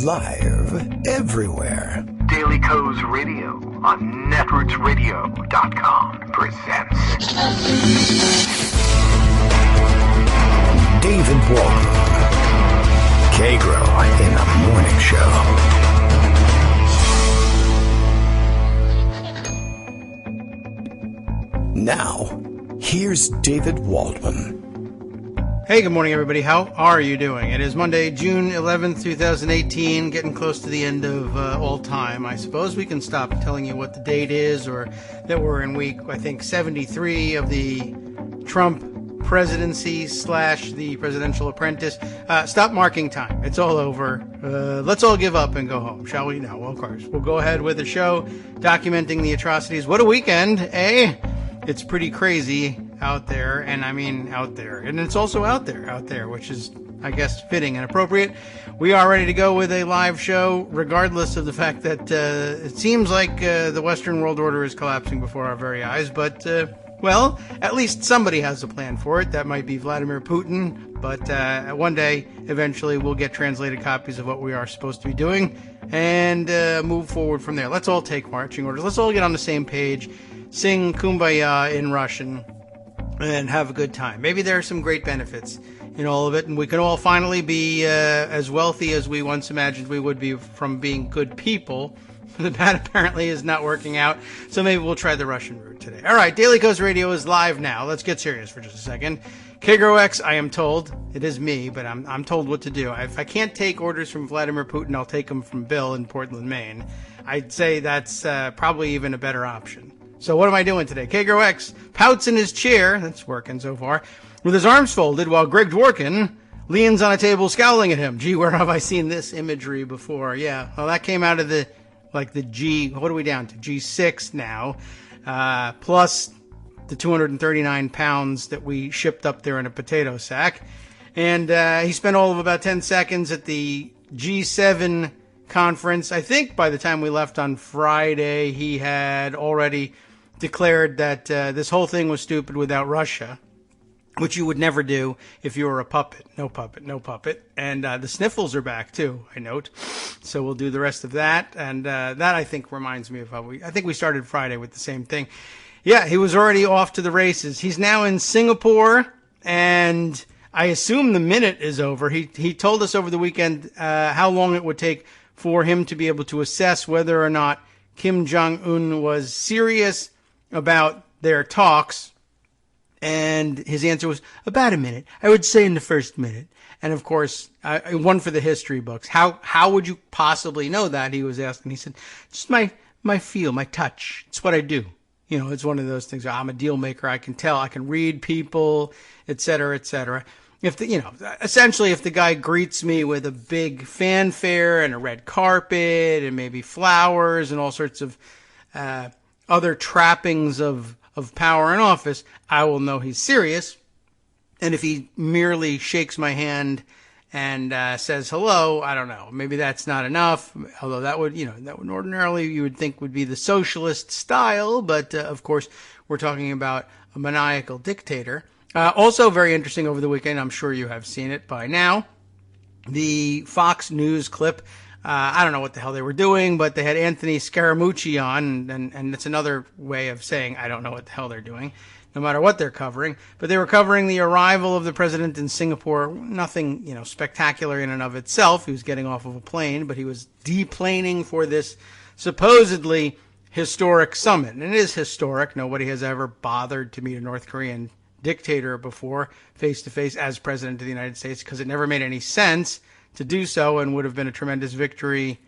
Live everywhere. Daily Kos Radio on netrootsradio.com presents David Walton. Kagro in the Morning Show. Now, here's David Waldman. Hey, good morning, everybody. How are you doing? It is Monday, June 11th, 2018, getting close to the end of all time. I suppose we can stop telling you what the date is, or that we're in week, I think, 73 of the Trump presidency / the presidential apprentice. Stop marking time. It's all over. Let's all give up and go home, shall we? No, well, of course. We'll go ahead with the show, documenting the atrocities. What a weekend, eh? It's pretty crazy out there, and I mean out there. And it's also out there, which is, I guess, fitting and appropriate. We are ready to go with a live show, regardless of the fact that it seems like the Western world order is collapsing before our very eyes. But, well, at least somebody has a plan for it. That might be Vladimir Putin. But one day, eventually, we'll get translated copies of what we are supposed to be doing and move forward from there. Let's all take marching orders. Let's all get on the same page, sing Kumbaya in Russian, and have a good time. Maybe there are some great benefits in all of it, and we can all finally be as wealthy as we once imagined we would be from being good people. That apparently is not working out, so maybe we'll try the Russian route today. All right, Daily Kos Radio is live now. Let's get serious for just a second. Kagro X, I am told, it is me, but I'm told what to do. If I can't take orders from Vladimir Putin, I'll take them from Bill in Portland, Maine. I'd say that's probably even a better option. So what am I doing today? Kagro X pouts in his chair, that's working so far, with his arms folded while Greg Dworkin leans on a table scowling at him. Gee, where have I seen this imagery before? Yeah, well, that came out of the G, what are we down to? G6 now, plus the 239 pounds that we shipped up there in a potato sack. And he spent all of about 10 seconds at the G7 conference. I think by the time we left on Friday, he had already declared that this whole thing was stupid without Russia, which you would never do if you were a puppet. No puppet, no puppet. And the sniffles are back, too, I note. So we'll do the rest of that. And that, I think, reminds me of how I think we started Friday with the same thing. Yeah, he was already off to the races. He's now in Singapore, and I assume the minute is over. He told us over the weekend how long it would take for him to be able to assess whether or not Kim Jong-un was serious about their talks. And his answer was about a minute. I would say in the first minute. And of course, one for the history books. How would you possibly know that? He was asked, and he said, just my feel, my touch. It's what I do. You know, it's one of those things. I'm a deal maker. I can tell. I can read people, et cetera, et cetera. Essentially, if the guy greets me with a big fanfare and a red carpet and maybe flowers and all sorts of other trappings of power and office, I will know he's serious. And if he merely shakes my hand and says hello, I don't know. Maybe that's not enough. Although that would ordinarily you would think would be the socialist style. But of course, we're talking about a maniacal dictator. Also very interesting over the weekend, I'm sure you have seen it by now, the Fox News clip. I don't know what the hell they were doing, but they had Anthony Scaramucci on, and it's another way of saying I don't know what the hell they're doing, no matter what they're covering. But they were covering the arrival of the president in Singapore. Nothing, spectacular in and of itself. He was getting off of a plane, but he was deplaning for this supposedly historic summit. And it is historic. Nobody has ever bothered to meet a North Korean dictator before face-to-face as president of the United States, because it never made any sense to do so, and would have been a tremendous victory,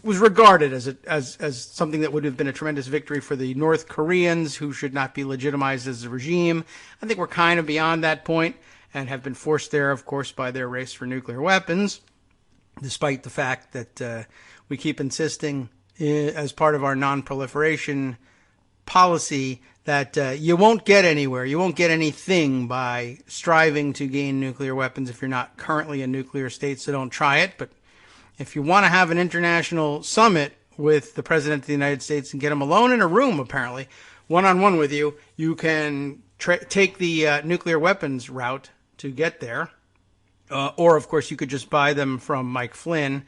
was regarded as something that would have been a tremendous victory for the North Koreans, who should not be legitimized as a regime. I think we're kind of beyond that point and have been forced there, of course, by their race for nuclear weapons, despite the fact that we keep insisting as part of our non-proliferation policy that you won't get anywhere, you won't get anything by striving to gain nuclear weapons if you're not currently a nuclear state, so don't try it. But if you want to have an international summit with the President of the United States and get him alone in a room, apparently, one-on-one with you, you can take the nuclear weapons route to get there. Or, of course, you could just buy them from Mike Flynn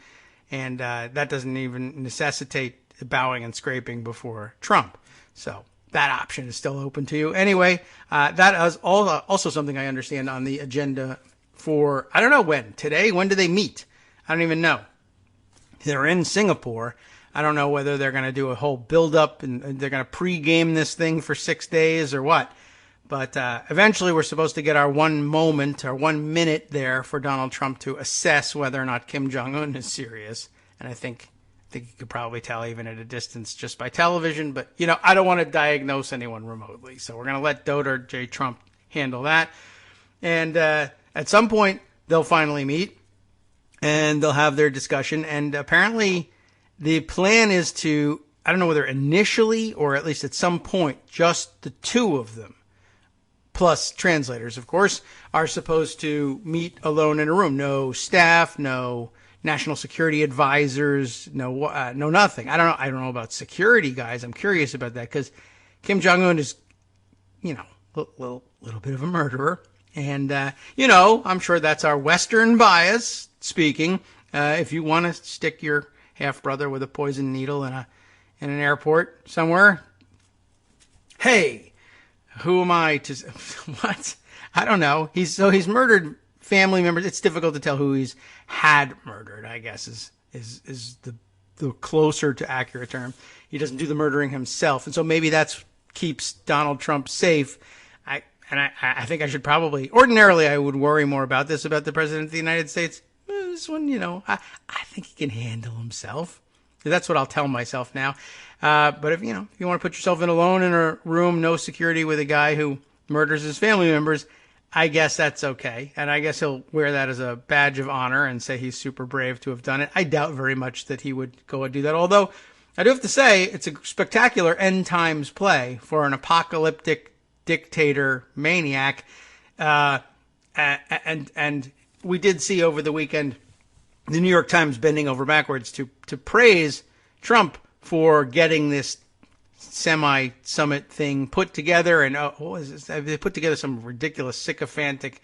And that doesn't even necessitate bowing and scraping before Trump. So that option is still open to you. Anyway, that is also something I understand on the agenda for, I don't know when. Today? When do they meet? I don't even know. They're in Singapore. I don't know whether they're going to do a whole build-up and they're going to pre-game this thing for 6 days or what. But eventually we're supposed to get our 1 moment or 1 minute there for Donald Trump to assess whether or not Kim Jong-un is serious. And I think you could probably tell even at a distance just by television. But, I don't want to diagnose anyone remotely. So we're going to let Doter J. Trump handle that. And at some point, they'll finally meet. And they'll have their discussion. And apparently the plan is to, I don't know whether initially or at least at some point, just the two of them, plus translators, of course, are supposed to meet alone in a room. No staff, no national security advisors, no nothing. I don't know about security guys. I'm curious about that because Kim Jong-un is, a little bit of a murderer. And, I'm sure that's our Western bias speaking. If you want to stick your half-brother with a poison needle in an airport somewhere, hey, who am I to, what? I don't know. He's murdered family members. It's difficult to tell who he's had murdered, I guess, is the closer to accurate term. He doesn't do the murdering himself. And so maybe that's keeps Donald Trump safe. I think I should probably, ordinarily I would worry more about this, about the President of the United States. This one, I think he can handle himself. That's what I'll tell myself now. But if you want to put yourself alone in a room, no security with a guy who murders his family members, I guess that's okay. And I guess he'll wear that as a badge of honor and say he's super brave to have done it. I doubt very much that he would go and do that. Although I do have to say it's a spectacular end times play for an apocalyptic dictator maniac. And we did see over the weekend the New York Times bending over backwards to praise Trump for getting this semi-summit thing put together. And what was this? They put together some ridiculous sycophantic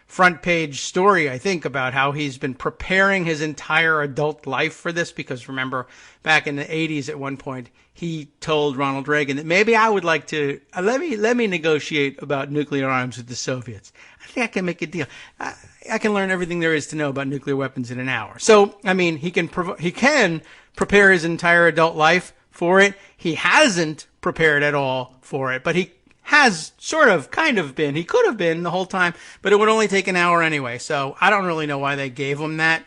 front page story, I think, about how he's been preparing his entire adult life for this. Because remember, back in the 80s at one point, he told Ronald Reagan that maybe I would like to, let me negotiate about nuclear arms with the Soviets. I think I can make a deal. I can learn everything there is to know about nuclear weapons in an hour. So, I mean, he can prepare his entire adult life for it. He hasn't prepared at all for it, but he has kind of been. He could have been the whole time, but it would only take an hour anyway. So I don't really know why they gave him that,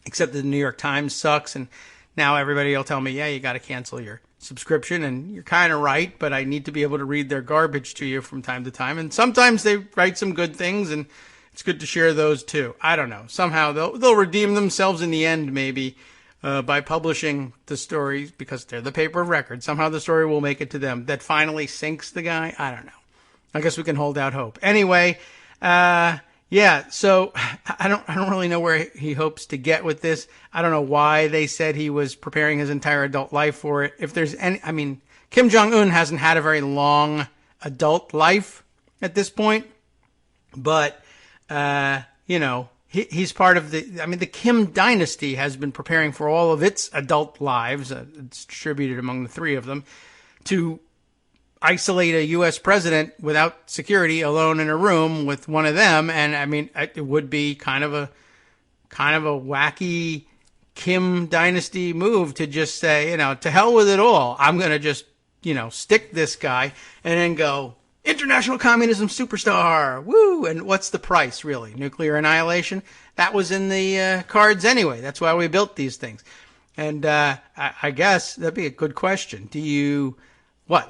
except that the New York Times sucks. And now everybody will tell me, yeah, you got to cancel your subscription. And you're kind of right, but I need to be able to read their garbage to you from time to time. And sometimes they write some good things, and it's good to share those too. I don't know. Somehow they'll redeem themselves in the end, maybe, by publishing the story, because they're the paper of record. Somehow the story will make it to them. That finally sinks the guy. I don't know. I guess we can hold out hope. Anyway, yeah. So I don't really know where he hopes to get with this. I don't know why they said he was preparing his entire adult life for it. If there's any, I mean, Kim Jong-un hasn't had a very long adult life at this point, but he's part of the Kim dynasty has been preparing for all of its adult lives, it's distributed among the three of them, to isolate a U.S. president without security, alone in a room with one of them. And I mean, it would be kind of a wacky Kim dynasty move to just say, to hell with it all. I'm going to just, stick this guy and then go, international communism superstar, woo! And what's the price, really? Nuclear annihilation? That was in the cards anyway. That's why we built these things. And I guess that'd be a good question. Do you,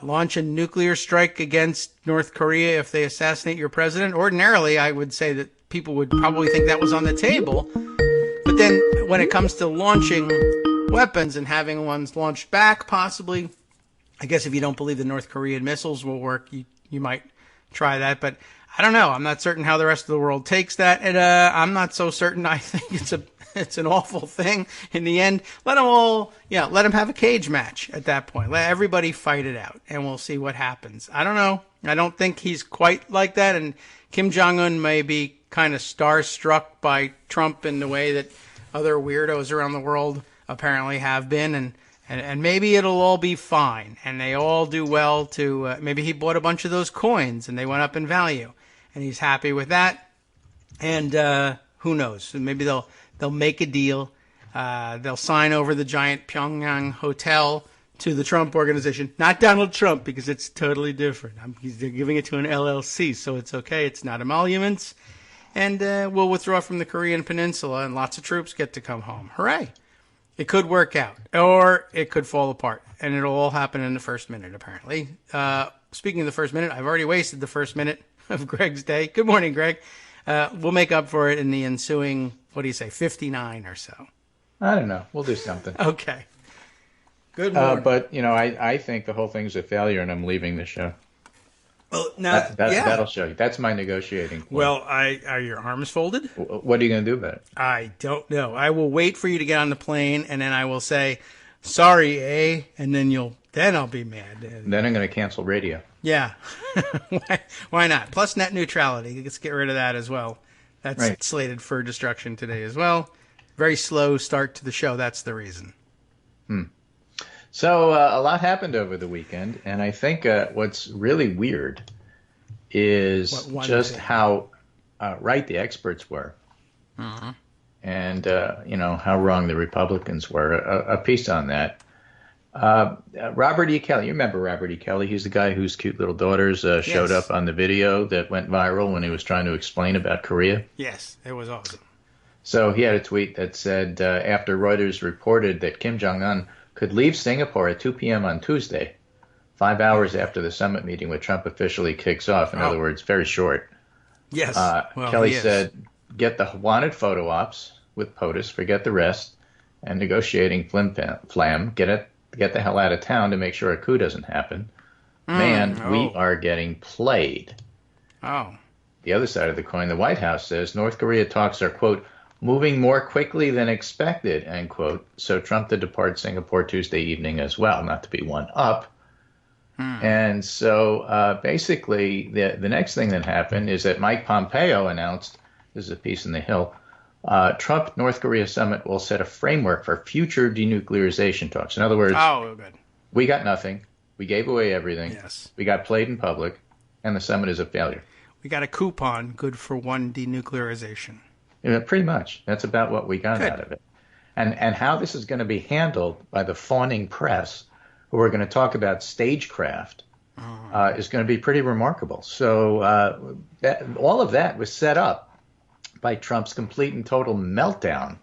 launch a nuclear strike against North Korea if they assassinate your president? Ordinarily, I would say that people would probably think that was on the table. But then when it comes to launching weapons and having ones launched back, possibly, I guess if you don't believe the North Korean missiles will work, you might try that, but I don't know. I'm not certain how the rest of the world takes that, and I'm not so certain. I think it's an awful thing in the end. Let them have a cage match at that point. Let everybody fight it out, and we'll see what happens. I don't know. I don't think he's quite like that, and Kim Jong-un may be kind of starstruck by Trump in the way that other weirdos around the world apparently have been, and maybe it'll all be fine, and they all do well to, maybe he bought a bunch of those coins, and they went up in value, and he's happy with that, and who knows, maybe they'll make a deal, they'll sign over the giant Pyongyang hotel to the Trump organization, not Donald Trump, because it's totally different. They're giving it to an LLC, so it's okay, it's not emoluments, and we'll withdraw from the Korean Peninsula, and lots of troops get to come home. Hooray! It could work out, or it could fall apart, and it'll all happen in the first minute, apparently. Speaking of the first minute, I've already wasted the first minute of Greg's day. Good morning, Greg. We'll make up for it in the ensuing, 59 or so. I don't know. We'll do something. Okay. Good morning. But, I think the whole thing's a failure, and I'm leaving the show. Well, now, That'll show you. That's my negotiating point. Well, are your arms folded? What are you going to do about it? I don't know. I will wait for you to get on the plane, and then I will say, sorry, eh? And then I'll be mad. Then I'm going to cancel radio. Yeah. Why not? Plus net neutrality. Let's get rid of that as well. That's right. Slated for destruction today as well. Very slow start to the show. That's the reason. So a lot happened over the weekend, and I think what's really weird is just how right the experts were, and how wrong the Republicans were. A piece on that. Robert E. Kelly, you remember Robert E. Kelly? He's the guy whose cute little daughters showed up on the video that went viral when he was trying to explain about Korea. Yes, it was awesome. So he had a tweet that said, after Reuters reported that Kim Jong-un could leave Singapore at 2 p.m. on Tuesday, 5 hours after the summit meeting with Trump officially kicks off. In other words, very short. Yes. Kelly said, get the wanted photo ops with POTUS, forget the rest, and negotiating flam, get the hell out of town to make sure a coup doesn't happen. We are getting played. Oh. The other side of the coin, the White House says North Korea talks are, quote, moving more quickly than expected, end quote. So Trump to depart Singapore Tuesday evening as well, not to be one up. And so basically the next thing that happened is that Mike Pompeo announced, this is a piece in The Hill, Trump North Korea summit will set a framework for future denuclearization talks. In other words, good. We got nothing. We gave away everything. Yes. We got played in public, and the summit is a failure. We got a coupon good for one denuclearization. Yeah, pretty much. That's about what we got out of it. And how this is going to be handled by the fawning press, who are going to talk about stagecraft, is going to be pretty remarkable. So all of that was set up by Trump's complete and total meltdown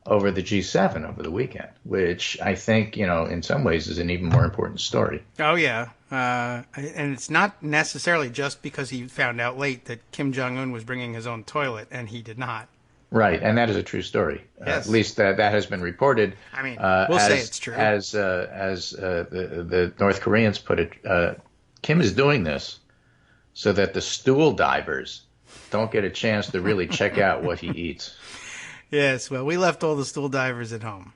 over the G7 over the weekend, which I think, in some ways is an even more important story. Oh, yeah. And it's not necessarily just because he found out late that Kim Jong-un was bringing his own toilet, and he did not. Right, and that is a true story. Yes. At least that has been reported. I mean, we'll say it's true. As the North Koreans put it, Kim is doing this so that the stool divers don't get a chance to really check out what he eats. Yes, well, we left all the stool divers at home.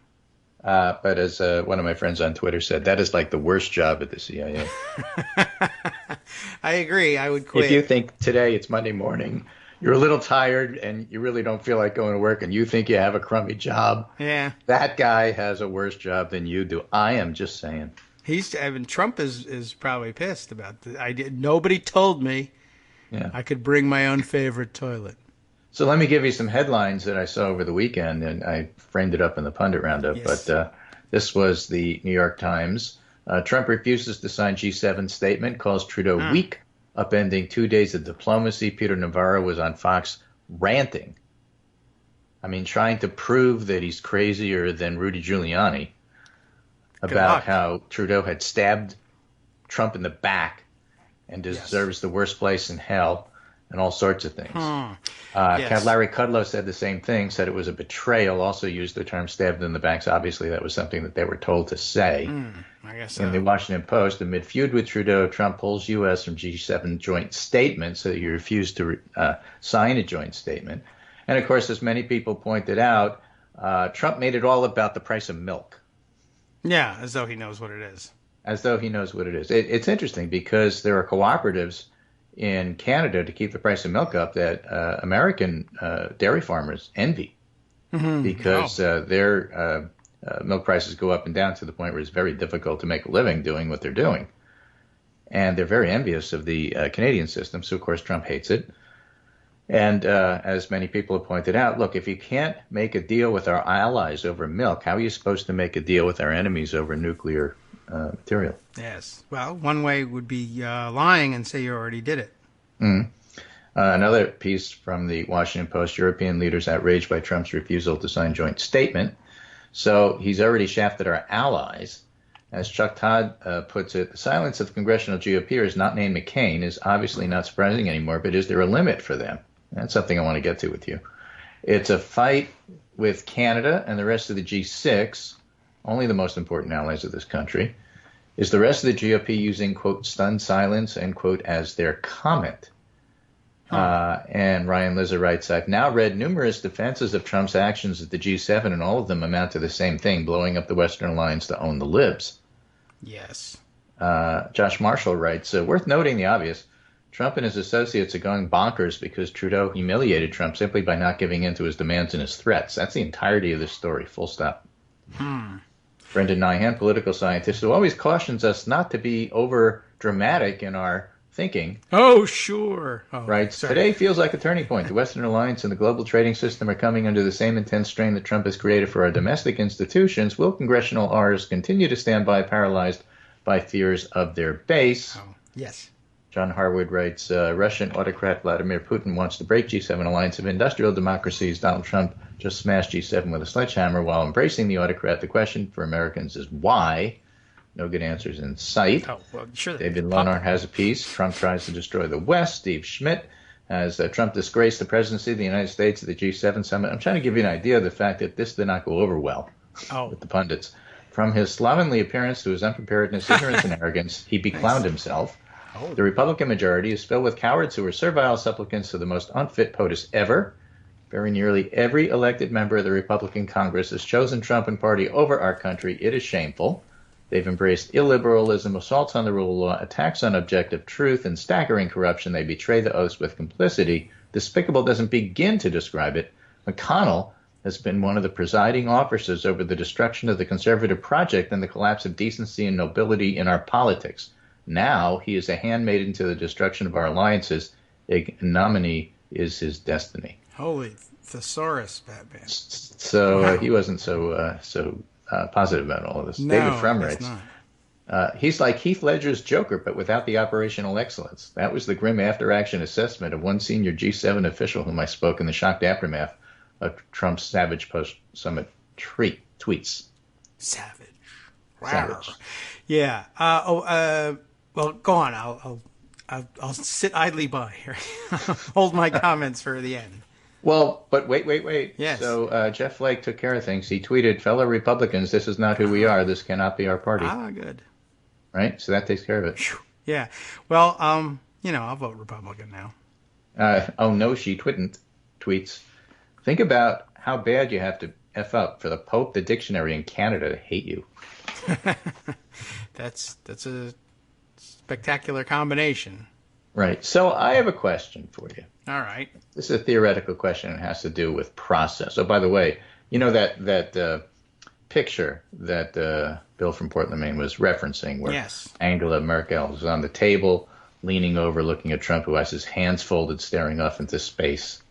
But as one of my friends on Twitter said, that is like the worst job at the CIA. I agree. I would quit. If you think today it's Monday morning, you're a little tired and you really don't feel like going to work and you think you have a crummy job, that guy has a worse job than you do. I am just saying. Trump is probably pissed about the idea. Nobody told me I could bring my own favorite toilet. So let me give you some headlines that I saw over the weekend, and I framed it up in the pundit roundup. Yes. But this was the New York Times. Trump refuses to sign G7 statement, calls Trudeau weak, upending 2 days of diplomacy. Peter Navarro was on Fox ranting. I mean, trying to prove that he's crazier than Rudy Giuliani about how Trudeau had stabbed Trump in the back and deserves the worst place in hell. And all sorts of things. Larry Kudlow said the same thing, said it was a betrayal, also used the term stabbed in the back. So obviously that was something that they were told to say. I guess so. In the Washington Post, amid feud with Trudeau, Trump pulls U.S. from G7 joint statement, so he refused to sign a joint statement. And, of course, as many people pointed out, Trump made it all about the price of milk. Yeah, as though he knows what it is. As though he knows what it is. It's interesting because there are cooperatives in Canada to keep the price of milk up that American dairy farmers envy. because their milk prices go up and down to the point where it's very difficult to make a living doing what they're doing. And they're very envious of the Canadian system, so of course Trump hates it. And as many people have pointed out, look, if you can't make a deal with our allies over milk, how are you supposed to make a deal with our enemies over nuclear material? Yes. Well, one way would be lying and say you already did it. Another piece from the Washington Post, European leaders outraged by Trump's refusal to sign joint statement. So he's already shafted our allies. As Chuck Todd puts it, the silence of congressional GOPers not named McCain is obviously not surprising anymore, but is there a limit for them? That's something I want to get to with you. It's a fight with Canada and the rest of the G6, only the most important allies of this country. Is the rest of the GOP using, quote, stunned silence, end quote, as their comment? And Ryan Lizza writes, I've now read numerous defenses of Trump's actions at the G7, and all of them amount to the same thing, blowing up the Western alliance to own the libs. Yes. Josh Marshall writes, worth noting the obvious. Trump and his associates are going bonkers because Trudeau humiliated Trump simply by not giving in to his demands and his threats. That's the entirety of this story, full stop. Brendan Nyhan, political scientist, who always cautions us not to be over dramatic in our thinking. Oh, sure. Writes, today feels like a turning point. The Western alliance and the global trading system are coming under the same intense strain that Trump has created for our domestic institutions. Will congressional R's continue to stand by, paralyzed by fears of their base? Yes. John Harwood writes, Russian autocrat Vladimir Putin wants to break G7 alliance of industrial democracies. Donald Trump just smashed G7 with a sledgehammer while embracing the autocrat. The question for Americans is why? No good answers in sight. Sure. David Leonard has a piece. Trump tries to destroy the West. Steve Schmidt has Trump disgraced the presidency of the United States at the G7 summit. I'm trying to give you an idea of the fact that this did not go over well with the pundits. From his slovenly appearance to his unpreparedness, ignorance, and arrogance, he beclowned himself. The Republican majority is filled with cowards who are servile supplicants to the most unfit POTUS ever. Very nearly every elected member of the Republican Congress has chosen Trump and party over our country. It is shameful. They've embraced illiberalism, assaults on the rule of law, attacks on objective truth, and staggering corruption. They betray the oaths with complicity. Despicable doesn't begin to describe it. McConnell has been one of the presiding officers over the destruction of the conservative project and the collapse of decency and nobility in our politics. Now he is a handmaiden to the destruction of our alliances. Ignominy is his destiny. Holy thesaurus, Batman. So he wasn't so positive about all of this. No, David Frum writes, he's like Heath Ledger's Joker, but without the operational excellence. That was the grim after-action assessment of one senior G7 official whom I spoke in the shocked aftermath of Trump's savage post-summit tweets. Savage. Wow. Savage. Yeah. Well, go on. I'll sit idly by here. Hold my comments for the end. Well, but wait. Yes. So Jeff Flake took care of things. He tweeted, fellow Republicans, this is not who we are. This cannot be our party. Good. Right? So that takes care of it. Yeah. Well, I'll vote Republican now. Oh, no, she twitn't. Tweets. Think about how bad you have to F up for the Pope, the dictionary, and Canada to hate you. That's a spectacular combination. Right. So I have a question for you. All right. This is a theoretical question. It has to do with process. Oh, by the way, you know that picture that Bill from Portland, Maine was referencing where Angela Merkel was on the table, leaning over, looking at Trump, who has his hands folded, staring off into space.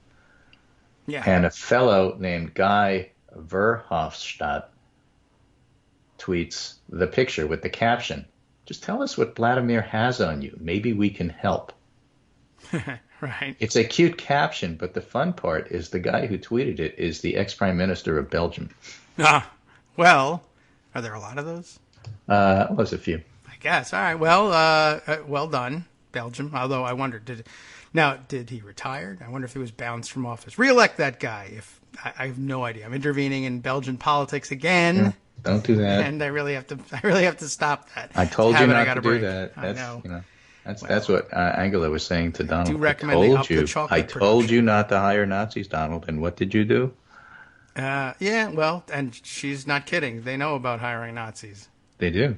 Yeah. And a fellow named Guy Verhofstadt tweets the picture with the caption, just tell us what Vladimir has on you. Maybe we can help. Right. It's a cute caption, but the fun part is the guy who tweeted it is the ex-Prime Minister of Belgium. Well, are there a lot of those? There's a few. I guess. All right. Well, well done, Belgium. Although I wonder, did he retire? I wonder if he was bounced from office. Re-elect that guy. I have no idea. I'm intervening in Belgian politics again. Yeah, don't do that. And I really have to stop that. I told you not to do break. that. I know. That's what Angela was saying to Donald. Do recommend they up the chocolate I told you not to hire Nazis, Donald, and what did you do? Yeah, well, and she's not kidding. They know about hiring Nazis. They do.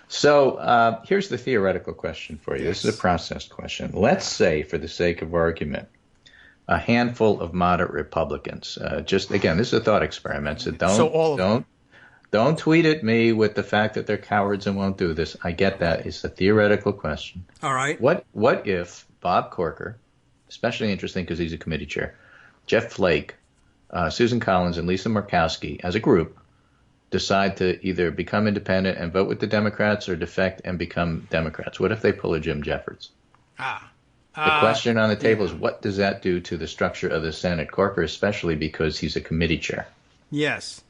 So here's the theoretical question for you. This is a process question. Let's say, for the sake of argument, a handful of moderate Republicans. Just again, this is a thought experiment, so don't tweet at me with the fact that they're cowards and won't do this. I get that. It's a theoretical question. All right. What if Bob Corker, especially interesting because he's a committee chair, Jeff Flake, Susan Collins, and Lisa Murkowski, as a group, decide to either become independent and vote with the Democrats or defect and become Democrats? What if they pull a Jim Jeffords? The question on the table is, what does that do to the structure of the Senate? Corker especially, because he's a committee chair. Yes.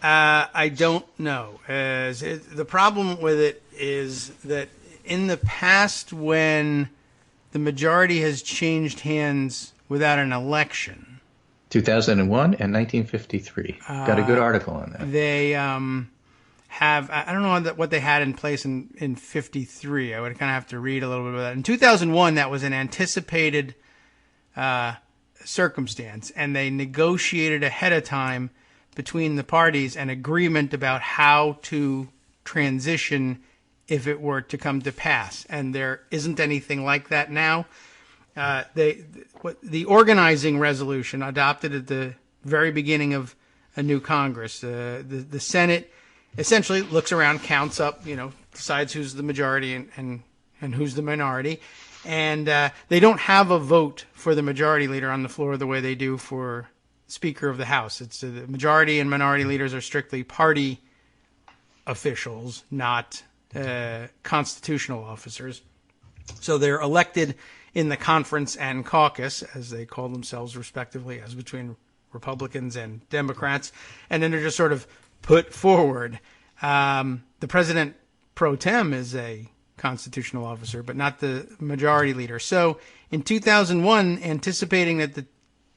I don't know. The problem with it is that in the past, when the majority has changed hands without an election. 2001 and 1953. Got a good article on that. They have, I don't know what they had in place in 53. I would kind of have to read a little bit about that. In 2001, that was an anticipated circumstance, and they negotiated ahead of time between the parties an agreement about how to transition if it were to come to pass. And there isn't anything like that now. The organizing resolution adopted at the very beginning of a new Congress, the Senate essentially looks around, counts up, decides who's the majority and who's the minority. And they don't have a vote for the majority leader on the floor the way they do for Speaker of the House. It's the majority and minority leaders are strictly party officials, not constitutional officers. So they're elected in the conference and caucus, as they call themselves respectively, as between Republicans and Democrats, and then they're just sort of put forward. The president pro tem is a constitutional officer, but not the majority leader. So in 2001, anticipating that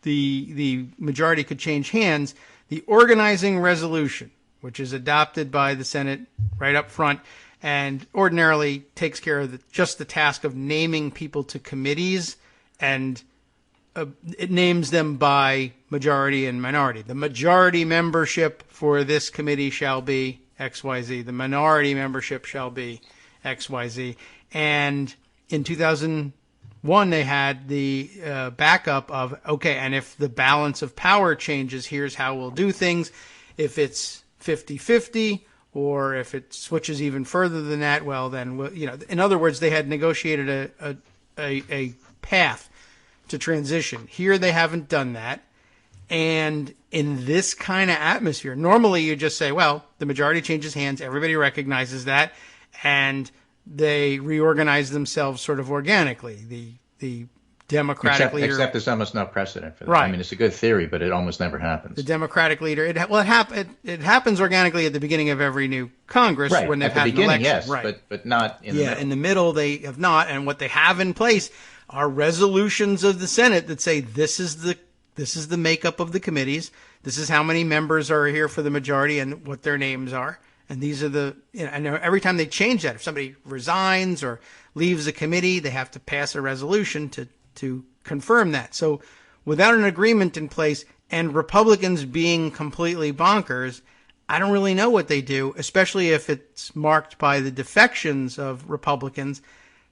the majority could change hands, the organizing resolution, which is adopted by the Senate right up front and ordinarily takes care of just the task of naming people to committees, and it names them by majority and minority. The majority membership for this committee shall be XYZ. The minority membership shall be XYZ. And in 2001, they had the backup of, okay, and if the balance of power changes, here's how we'll do things. If it's 50-50, or if it switches even further than that, well, then, in other words, they had negotiated a path to transition. Here they haven't done that. And in this kind of atmosphere, normally you just say, well, the majority changes hands, everybody recognizes that, and they reorganize themselves sort of organically. The Democratic leader... Except there's almost no precedent for that. Right. I mean, it's a good theory, but it almost never happens. The Democratic leader... It happens organically at the beginning of every new Congress, right. when they've at the had beginning, an election. yes, Right. but not in the middle. In the middle they have not, and what they have in place are resolutions of the Senate that say this is the makeup of the committees, this is how many members are here for the majority and what their names are, and these are the... and every time they change that, if somebody resigns or leaves a committee, they have to pass a resolution to confirm that. So without an agreement in place and Republicans being completely bonkers, I don't really know what they do, especially if it's marked by the defections of Republicans.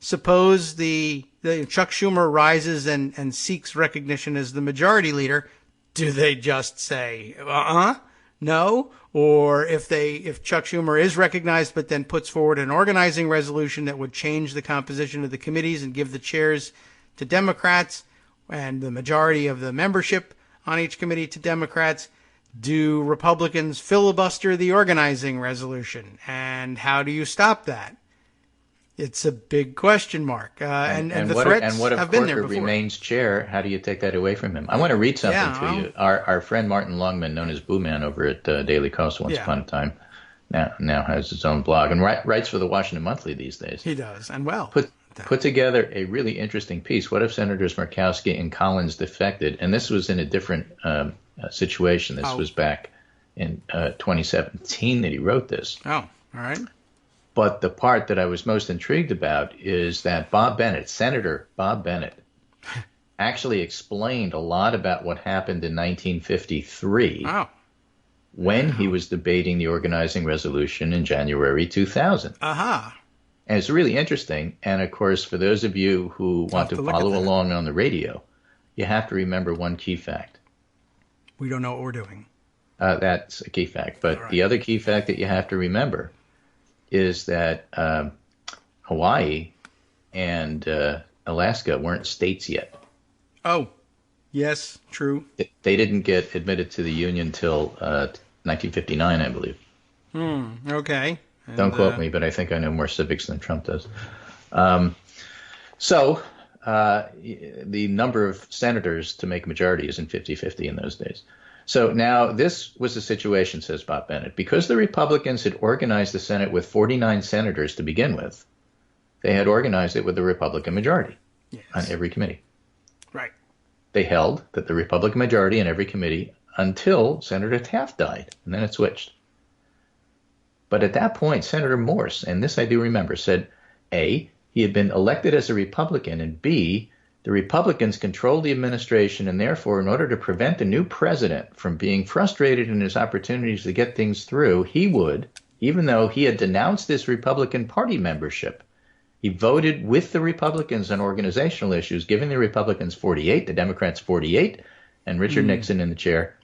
Suppose the Chuck Schumer rises and seeks recognition as the majority leader. Do they just say, no? Or if Chuck Schumer is recognized but then puts forward an organizing resolution that would change the composition of the committees and give the chairs to Democrats and the majority of the membership on each committee to Democrats, do Republicans filibuster the organizing resolution? And how do you stop that? It's a big question mark. And the threats have been there before. Corker remains chair, how do you take that away from him? I want to read something to you. Our friend Martin Longman, known as Boo Man over at Daily Kos once upon a time, now has his own blog and writes for the Washington Monthly these days. He does, and well. Put together a really interesting piece. What if Senators Murkowski and Collins defected? And this was in a different situation. This was back in 2017 that he wrote this. Oh, all right. But the part that I was most intrigued about is that Senator Bob Bennett, actually explained a lot about what happened in 1953 when he was debating the organizing resolution in January 2000. And it's really interesting. And, of course, for those of you who want to follow along on the radio, you have to remember one key fact. We don't know what we're doing. That's a key fact. But right. The other key fact that you have to remember is that Hawaii and Alaska weren't states yet. Oh, yes, true. They didn't get admitted to the Union till 1959, I believe. Okay. And, don't quote me, but I think I know more civics than Trump does. So the number of senators to make a majority isn't 50-50 in those days. So now this was the situation, says Bob Bennett. Because the Republicans had organized the Senate with 49 senators to begin with, they had organized it with the Republican majority on every committee. Right. They held that the Republican majority in every committee until Senator Taft died, and then it switched. But at that point, Senator Morse, and this I do remember, said, A, he had been elected as a Republican, and B, the Republicans controlled the administration, and therefore, in order to prevent a new president from being frustrated in his opportunities to get things through, he would, even though he had denounced this Republican Party membership, he voted with the Republicans on organizational issues, giving the Republicans 48, the Democrats 48, and Richard Nixon in the chair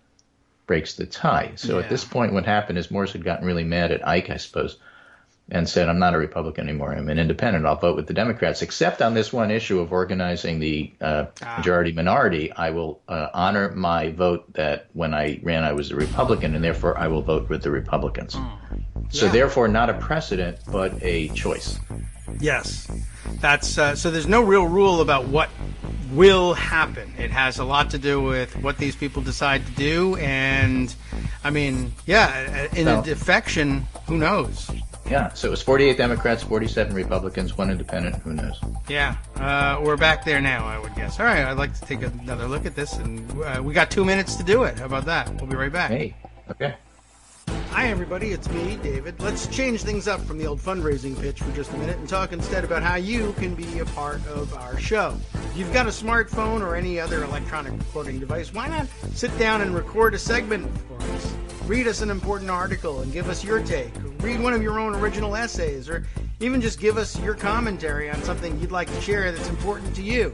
breaks the tie. So at this point, what happened is Morse had gotten really mad at Ike, I suppose, and said, I'm not a Republican anymore. I'm an independent. I'll vote with the Democrats, except on this one issue of organizing the majority-minority. I will honor my vote that when I ran, I was a Republican, and therefore I will vote with the Republicans. So therefore, not a precedent, but a choice. Yes. That's so there's no real rule about what will happen. It has a lot to do with what these people decide to do. And, I mean, in a defection, who knows? Yeah, so it was 48 Democrats, 47 Republicans, 1 independent. Who knows? Yeah, we're back there now, I would guess. All right, I'd like to take another look at this, and we got 2 minutes to do it. How about that? We'll be right back. Hey, okay. Hi, everybody. It's me, David. Let's change things up from the old fundraising pitch for just a minute and talk instead about how you can be a part of our show. If you've got a smartphone or any other electronic recording device, why not sit down and record a segment for us? Read us an important article and give us your take. Read one of your own original essays, or even just give us your commentary on something you'd like to share that's important to you.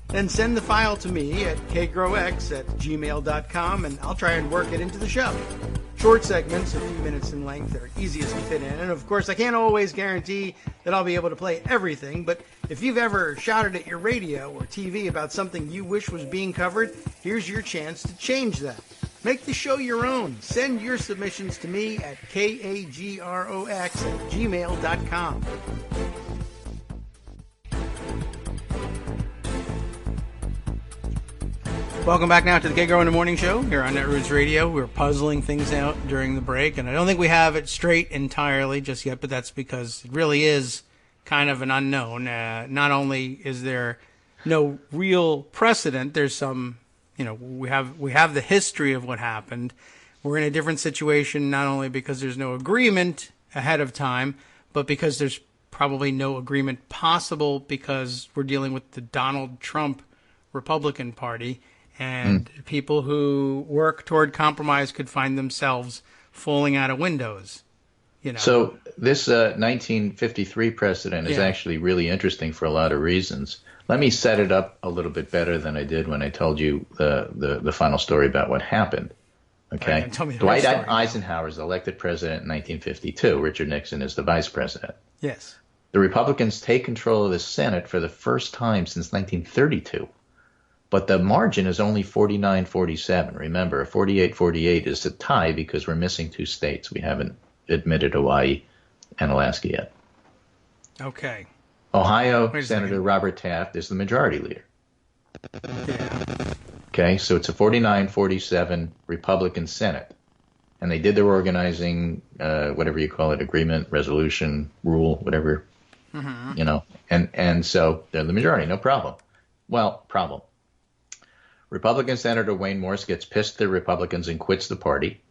Then send the file to me at kagrox@gmail.com, and I'll try and work it into the show. Short segments, a few minutes in length, are easiest to fit in. And of course, I can't always guarantee that I'll be able to play everything, but if you've ever shouted at your radio or TV about something you wish was being covered, here's your chance to change that. Make the show your own. Send your submissions to me at kagrox@gmail.com. Welcome back now to the Kagro in the Morning Show here on Netroots Radio. We're puzzling things out during the break, and I don't think we have it straight entirely just yet, but that's because it really is kind of an unknown. Not only is there no real precedent, there's some, we have the history of what happened. We're in a different situation not only because there's no agreement ahead of time, but because there's probably no agreement possible because we're dealing with the Donald Trump Republican Party. And people who work toward compromise could find themselves falling out of windows. So this 1953 precedent is actually really interesting for a lot of reasons. Let me set it up a little bit better than I did when I told you the final story about what happened. Okay, right, tell me the Dwight story. Eisenhower is elected president in 1952. Richard Nixon is the vice president. Yes. The Republicans take control of the Senate for the first time since 1932. But the margin is only 49-47. Remember, a 48-48 is a tie because we're missing 2 states. We haven't admitted Hawaii and Alaska yet. Okay. Ohio Senator Robert Taft is the majority leader. Yeah. Okay, so it's a 49-47 Republican Senate. And they did their organizing, whatever you call it, agreement, resolution, rule, whatever, and so they're the majority, no problem. Well, problem. Republican Senator Wayne Morse gets pissed at the Republicans and quits the party.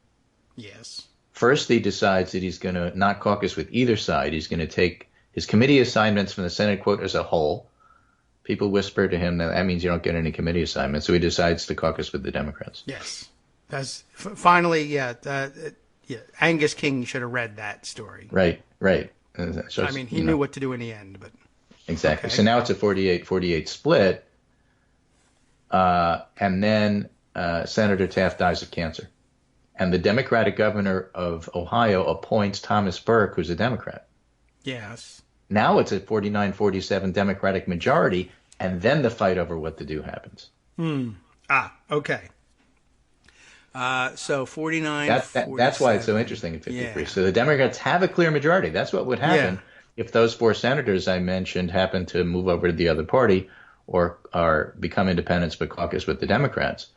Yes. First, he decides that he's going to not caucus with either side. He's going to take his committee assignments from the Senate, quote, as a whole. People whisper to him that means you don't get any committee assignments. So he decides to caucus with the Democrats. Yes. That's finally, Angus King should have read that story. Right. So, he knew what to do in the end. But exactly. Okay. So now it's a 48-48 split. And then Senator Taft dies of cancer. And the Democratic governor of Ohio appoints Thomas Burke, who's a Democrat. Yes. Now it's a 49-47 Democratic majority, and then the fight over what to do happens. Okay. So 49. That's why it's so interesting in 53. Yeah. So the Democrats have a clear majority. That's what would happen if those 4 senators I mentioned happen to move over to the other party or become independents but caucus with the Democrats.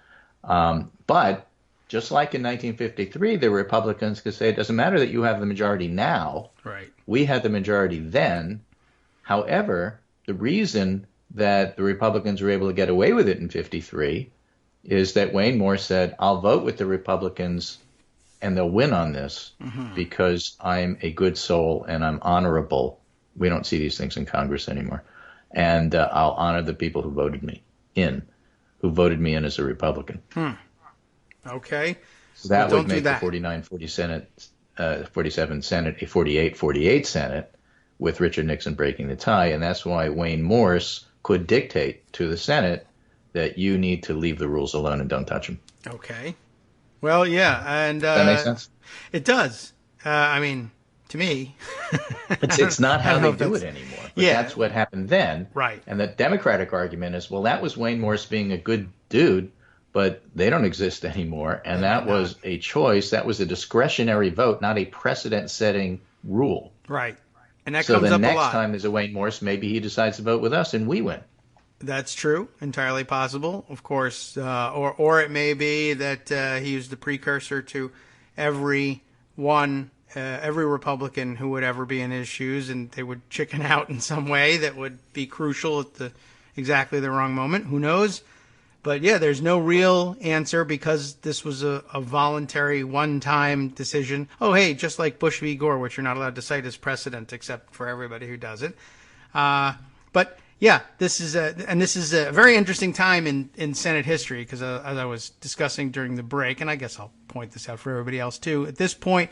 But just like in 1953, the Republicans could say it doesn't matter that you have the majority now. Right. We had the majority then. However, the reason that the Republicans were able to get away with it in 53 is that Wayne Moore said, I'll vote with the Republicans and they'll win on this because I'm a good soul and I'm honorable. We don't see these things in Congress anymore. And I'll honor the people who voted me in as a Republican. Okay. So that would make the 49-47 Senate a 48-48 Senate with Richard Nixon breaking the tie. And that's why Wayne Morse could dictate to the Senate that you need to leave the rules alone and don't touch them. Okay. Well, yeah. And that makes sense? It does. I mean, to me. It's not how they do it anymore. But that's what happened then. Right. And the Democratic argument is, well, that was Wayne Morse being a good dude, but they don't exist anymore. And that was a choice. That was a discretionary vote, not a precedent-setting rule. Right. And that so comes up a lot. So the next time there's a Wayne Morse, maybe he decides to vote with us and we win. That's true. Entirely possible, of course. Or it may be that he was the precursor to every Republican who would ever be in his shoes, and they would chicken out in some way that would be crucial at exactly the wrong moment. Who knows? But yeah, there's no real answer because this was a voluntary one-time decision. Oh, hey, just like Bush v. Gore, which you're not allowed to cite as precedent except for everybody who does it. But yeah, this is a very interesting time in Senate history because as I was discussing during the break, and I guess I'll point this out for everybody else too. At this point,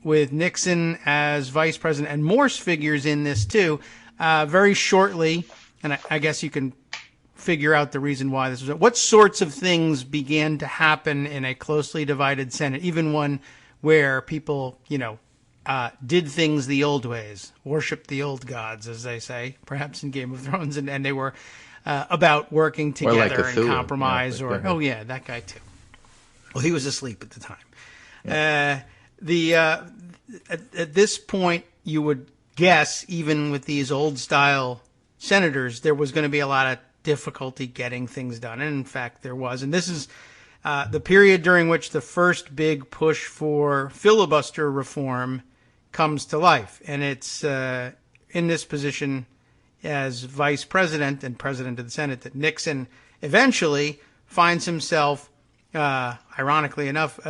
with Nixon as vice president, and Morse figures in this too, very shortly, and I guess you can figure out the reason why this was. What sorts of things began to happen in a closely divided Senate, even one where people, did things the old ways, worshiped the old gods, as they say, perhaps in Game of Thrones, and they were about working together and compromise, that guy too. Well, he was asleep at the time. Yeah. At this point, you would guess, even with these old-style senators, there was going to be a lot of difficulty getting things done. And in fact, there was. And this is the period during which the first big push for filibuster reform comes to life. And it's in this position as vice president and president of the Senate that Nixon eventually finds himself, ironically enough,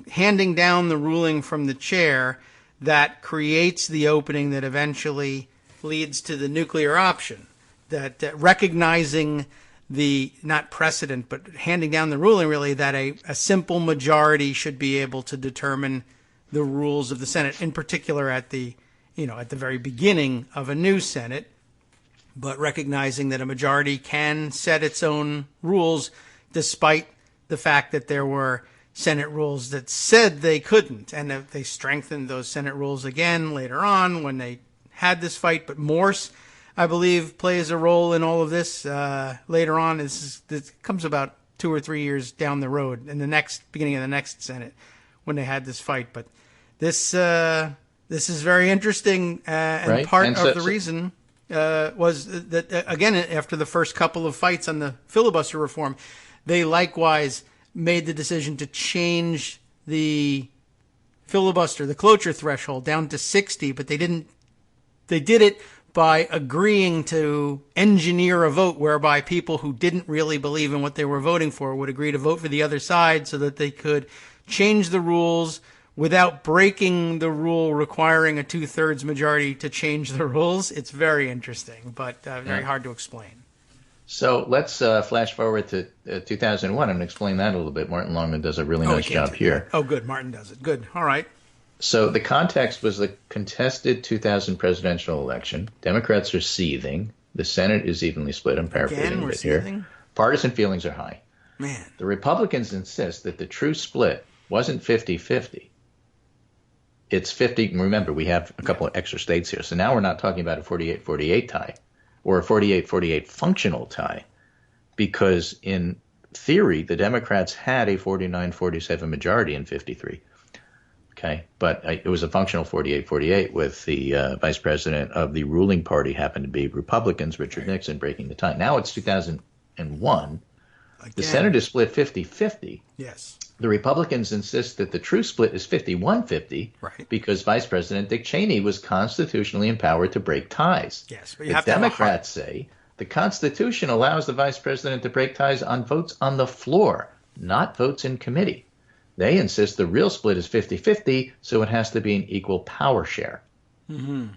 handing down the ruling from the chair that creates the opening that eventually leads to the nuclear option. That recognizing the, not precedent, but handing down the ruling really that a simple majority should be able to determine the rules of the Senate, in particular at the very beginning of a new Senate, but recognizing that a majority can set its own rules despite the fact that there were Senate rules that said they couldn't. And they strengthened those Senate rules again later on when they had this fight. But Morse, I believe, plays a role in all of this later on. This comes about 2 or 3 years down the road in the beginning of the next Senate when they had this fight. But this is very interesting, and right. Part of the reason was that, again, after the first couple of fights on the filibuster reform, they likewise made the decision to change the filibuster, the cloture threshold, down to 60, but they did it by agreeing to engineer a vote whereby people who didn't really believe in what they were voting for would agree to vote for the other side so that they could change the rules without breaking the rule requiring a 2/3 majority to change the rules. It's very interesting, but very hard to explain. So let's flash forward to 2001 and explain that a little bit. Martin Longman does a really nice job here. Oh, good. Martin does it. Good. All right. So the context was the contested 2000 presidential election. Democrats are seething. The Senate is evenly split. I'm paraphrasing a bit here. Partisan feelings are high. Man. The Republicans insist that the true split wasn't 50-50. It's 50. Remember, we have a couple of extra states here. So now we're not talking about a 48-48 tie or a 48-48 functional tie, because in theory, the Democrats had a 49-47 majority in 53. Okay, but it was a functional 48-48 with the vice president of the ruling party happened to be Republicans, Richard Nixon, breaking the tie. Now it's 2001. Again. The Senate is split 50-50. Yes. The Republicans insist that the true split is 51-50 because Vice President Dick Cheney was constitutionally empowered to break ties. Yes, but the Democrats say the Constitution allows the Vice President to break ties on votes on the floor, not votes in committee. They insist the real split is 50-50, so it has to be an equal power share. Mm-hmm.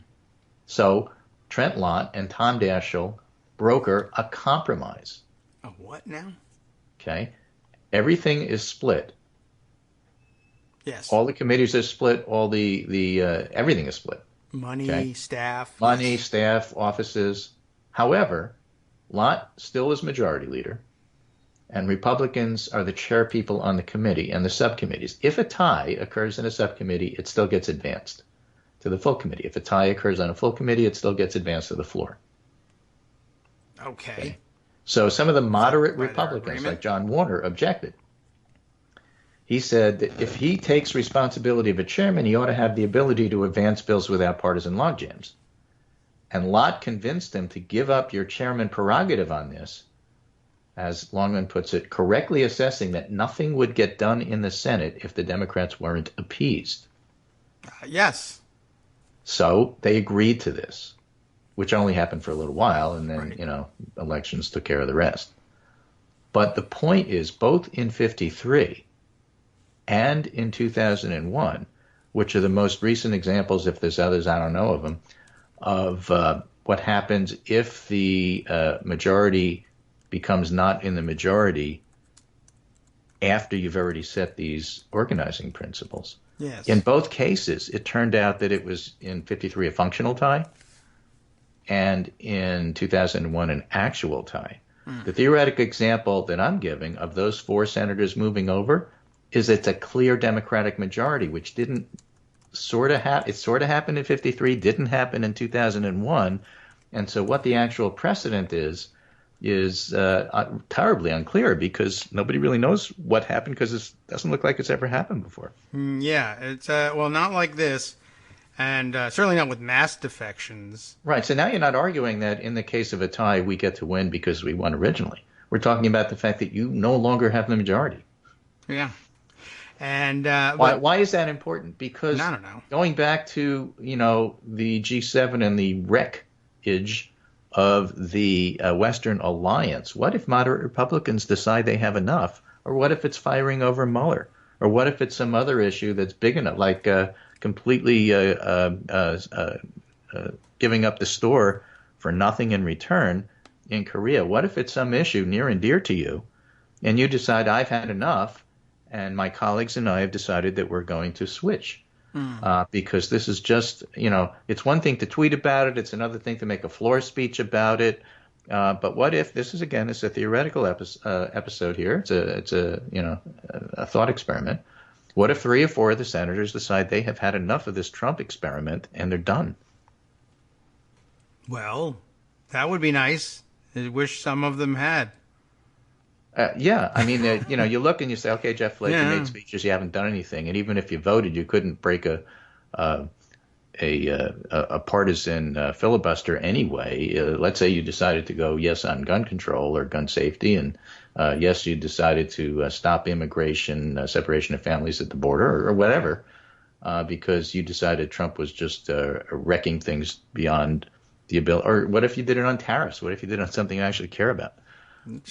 So Trent Lott and Tom Daschle broker a compromise. A what now? Okay. Everything is split. Yes. All the committees are split. All the everything is split. Money, staff. Money, staff, offices. However, Lott still is majority leader, and Republicans are the chair people on the committee and the subcommittees. If a tie occurs in a subcommittee, it still gets advanced to the full committee. If a tie occurs on a full committee, it still gets advanced to the floor. Okay. So some of the moderate Republicans, like John Warner, objected. He said that if he takes responsibility of a chairman, he ought to have the ability to advance bills without partisan logjams. And Lott convinced him to give up your chairman prerogative on this, as Longman puts it, correctly assessing that nothing would get done in the Senate if the Democrats weren't appeased. Yes. So they agreed to this, which only happened for a little while, and then, elections took care of the rest. But the point is, both in 53 and in 2001, which are the most recent examples, if there's others, I don't know of them, of what happens if the majority becomes not in the majority after you've already set these organizing principles. Yes. In both cases, it turned out that it was in 53 a functional tie, and in 2001 an actual tie. The theoretical example that I'm giving of those four senators moving over is it's a clear Democratic majority, which didn't sort of happen. It sort of happened in 53, didn't happen in 2001, and so what the actual precedent is terribly unclear, because nobody really knows what happened, because it doesn't look like it's ever happened before. Yeah, it's not like this. And certainly not with mass defections. Right. So now you're not arguing that in the case of a tie, we get to win because we won originally. We're talking about the fact that you no longer have the majority. Yeah. And why is that important? Because I don't know. Going back to, the G7 and the wreckage of the Western alliance, what if moderate Republicans decide they have enough? Or what if it's firing over Mueller? Or what if it's some other issue that's big enough, like completely giving up the store for nothing in return in Korea? What if it's some issue near and dear to you, and you decide I've had enough, and my colleagues and I have decided that we're going to switch? Because this is just, it's one thing to tweet about it. It's another thing to make a floor speech about it. But what if it's a theoretical episode here. It's a thought experiment. What if 3 or 4 of the senators decide they have had enough of this Trump experiment and they're done? Well, that would be nice. I wish some of them had. Yeah, I mean, you look and you say, okay, Jeff Flake, you made speeches, you haven't done anything, and even if you voted, you couldn't break a partisan filibuster anyway. Let's say you decided to go yes on gun control or gun safety, and yes, you decided to stop immigration, separation of families at the border, or whatever, because you decided Trump was just wrecking things beyond the ability. Or what if you did it on tariffs? What if you did it on something you actually care about?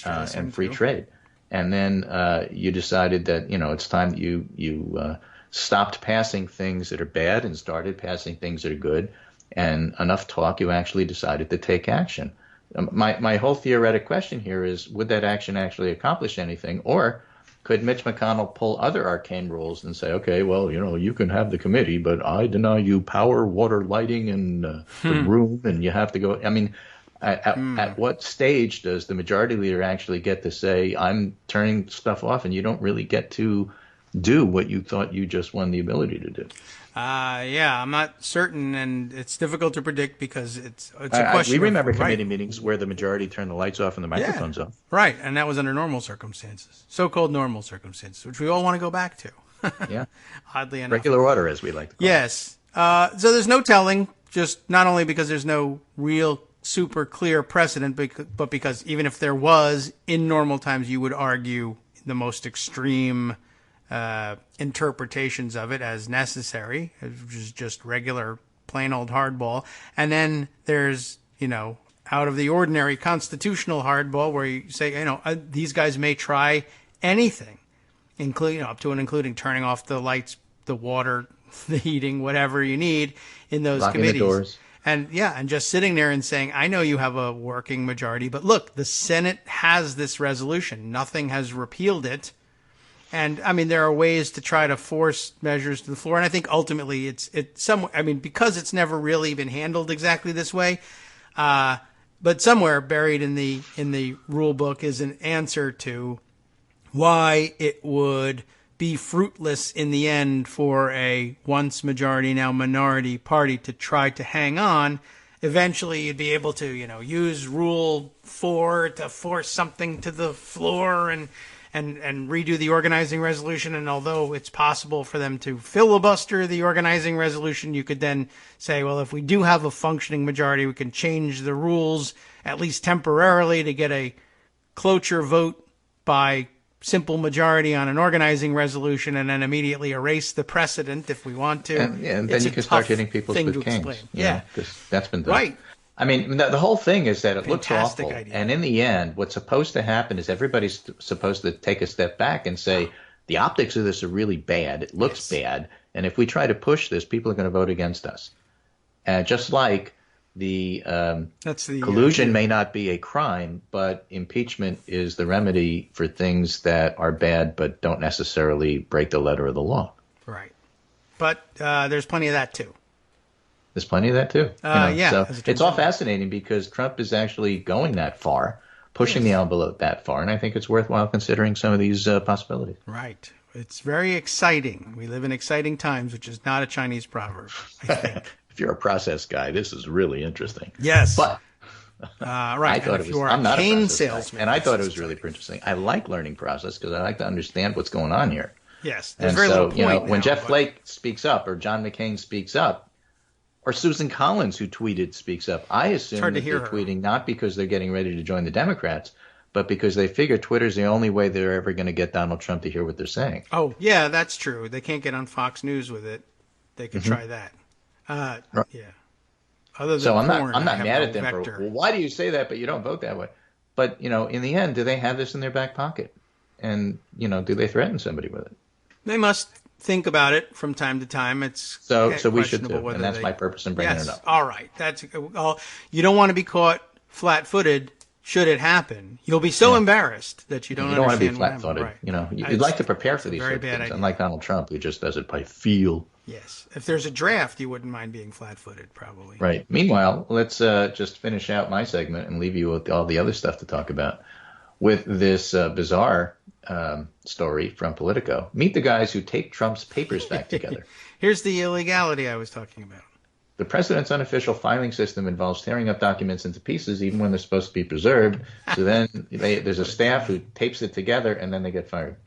And free trade. And then you decided that, it's time that you stopped passing things that are bad and started passing things that are good, and enough talk, you actually decided to take action. My whole theoretic question here is, would that action actually accomplish anything? Or could Mitch McConnell pull other arcane rules and say, okay, well, you can have the committee, but I deny you power, water, lighting, and the room, and you have to go. I mean, At what stage does the majority leader actually get to say, I'm turning stuff off, and you don't really get to do what you thought you just won the ability to do? Yeah, I'm not certain, and it's difficult to predict because it's a question. We remember committee meetings where the majority turned the lights off and the microphones off. Right, and that was under normal circumstances, so-called normal circumstances, which we all want to go back to. Yeah. Oddly enough. Regular order, as we like to call it. Yes. So there's no telling, just not only because there's no real super clear precedent, but because even if there was, in normal times, you would argue the most extreme interpretations of it as necessary, which is just regular, plain old hardball. And then there's, out of the ordinary constitutional hardball where you say, these guys may try anything, including up to and including turning off the lights, the water, the heating, whatever you need in those locking committees. The doors. And just sitting there and saying, I know you have a working majority, but look, the Senate has this resolution. Nothing has repealed it. And I mean, there are ways to try to force measures to the floor. And I think ultimately because it's never really been handled exactly this way. But somewhere buried in the rule book is an answer to why it would be fruitless in the end for a once majority, now minority party to try to hang on. Eventually, you'd be able to, use Rule 4 to force something to the floor and redo the organizing resolution. And although it's possible for them to filibuster the organizing resolution, you could then say, well, if we do have a functioning majority, we can change the rules, at least temporarily, to get a cloture vote by simple majority on an organizing resolution and then immediately erase the precedent if we want to. And then you can start hitting people with canes. Yeah. Because that's been done. Right. I mean, the whole thing is that it looks awful. Idea. And in the end, what's supposed to happen is everybody's supposed to take a step back and say, the optics of this are really bad. It looks bad. And if we try to push this, people are going to vote against us. Just like the collusion may not be a crime, but impeachment is the remedy for things that are bad but don't necessarily break the letter of the law. Right. But there's plenty of that, too. There's plenty of that, too. So it's all out. fascinating because Trump is actually going that far, pushing the envelope that far, and I think it's worthwhile considering some of these possibilities. Right. It's very exciting. We live in exciting times, which is not a Chinese proverb, I think. If you're a process guy, this is really interesting. Yes. But right. I thought it was, I'm not a cane process salesman. Guy, and I thought it was really interesting. I like learning process because I like to understand what's going on here. Yes. There's and very so, little point when now, Jeff Flake speaks up or John McCain speaks up, or Susan Collins, who tweeted, speaks up, I assume that they're tweeting not because they're getting ready to join the Democrats, but because they figure Twitter's the only way they're ever going to get Donald Trump to hear what they're saying. Oh, yeah, that's true. They can't get on Fox News with it. They could try that. Right. Yeah. Other than so I'm porn, not mad at them vector. for, well, why do you say that, but you don't vote that way? But, in the end, do they have this in their back pocket? And, do they threaten somebody with it? They must think about it from time to time. It's so we should too, and that's my purpose in bringing it up. All right. You don't want to be caught flat-footed should it happen. You'll be so embarrassed that you don't want to be flat-footed. Right. You'd like to prepare for these sort of things, unlike Donald Trump, who just does it by feel. Yes. If there's a draft, you wouldn't mind being flat-footed, probably. Right. Meanwhile, let's just finish out my segment and leave you with all the other stuff to talk about with this bizarre story from Politico. Meet the guys who taped Trump's papers back together. Here's the illegality I was talking about. The president's unofficial filing system involves tearing up documents into pieces even when they're supposed to be preserved. So then there's a staff who tapes it together and then they get fired.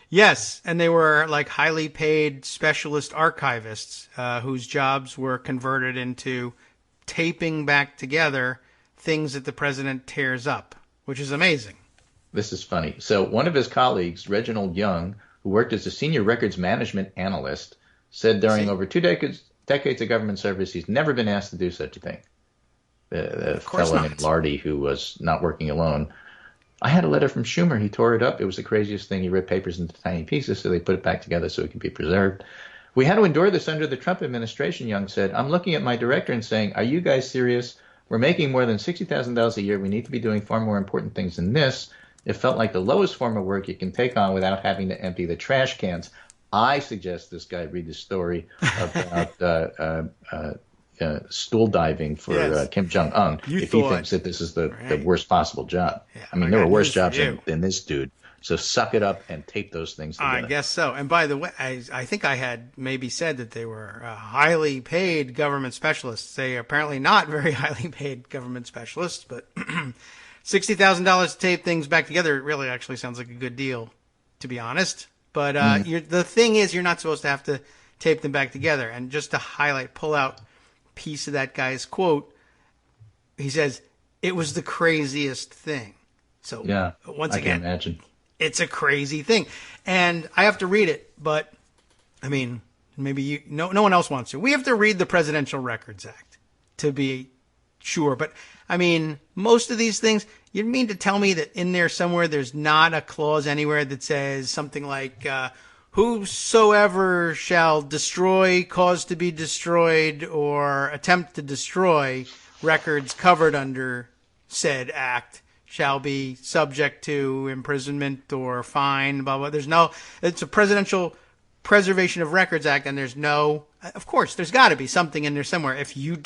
Yes, and they were like highly paid specialist archivists whose jobs were converted into taping back together things that the president tears up, which is amazing. This is funny. So one of his colleagues, Reginald Young, who worked as a senior records management analyst, said during over 2 decades of government service, he's never been asked to do such a thing. The fellow named Lardy, who was not working alone. I had a letter from Schumer. He tore it up. It was the craziest thing. He ripped papers into tiny pieces, so they put it back together so it could be preserved. We had to endure this under the Trump administration, Young said. I'm looking at my director and saying, are you guys serious? We're making more than $60,000 a year. We need to be doing far more important things than this. It felt like the lowest form of work you can take on without having to empty the trash cans. I suggest this guy read the story about stool diving for Kim Jong-un he thinks that this is the worst possible job. Yeah, I mean, there were worse jobs than this dude. So suck it up and tape those things together. I guess so. And by the way, I think I had maybe said that they were highly paid government specialists. They are apparently not very highly paid government specialists, but $60,000 to tape things back together, it really actually sounds like a good deal, to be honest. But the thing is, you're not supposed to have to tape them back together. And just to pull out a piece of that guy's quote, he says, it was the craziest thing. So once again, I can imagine. It's a crazy thing. And I have to read it, but I mean, maybe no one else wants to. We have to read the Presidential Records Act to be sure. But I mean, most of these things, you mean to tell me that in there somewhere there's not a clause anywhere that says something like, whosoever shall destroy, cause to be destroyed, or attempt to destroy records covered under said act shall be subject to imprisonment or fine, blah, blah. It's a Presidential Preservation of Records Act, and of course, there's got to be something in there somewhere. If you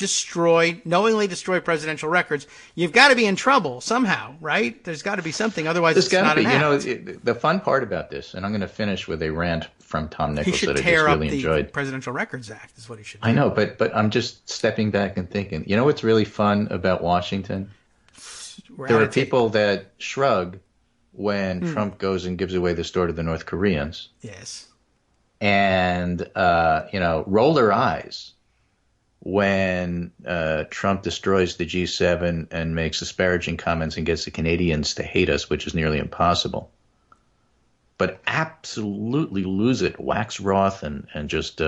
knowingly destroy presidential records, you've got to be in trouble somehow, right? There's got to be something, otherwise it's not an act. The fun part about this, and I'm going to finish with a rant from Tom Nichols that I just really enjoyed. He should tear up the Presidential Records Act, is what he should do. I know, but I'm just stepping back and thinking, you know what's really fun about Washington? There are people that shrug when Trump goes and gives away the store to the North Koreans. Yes. And, roll their eyes when Trump destroys the G7 and makes disparaging comments and gets the Canadians to hate us, which is nearly impossible. But absolutely lose it, wax wroth, and just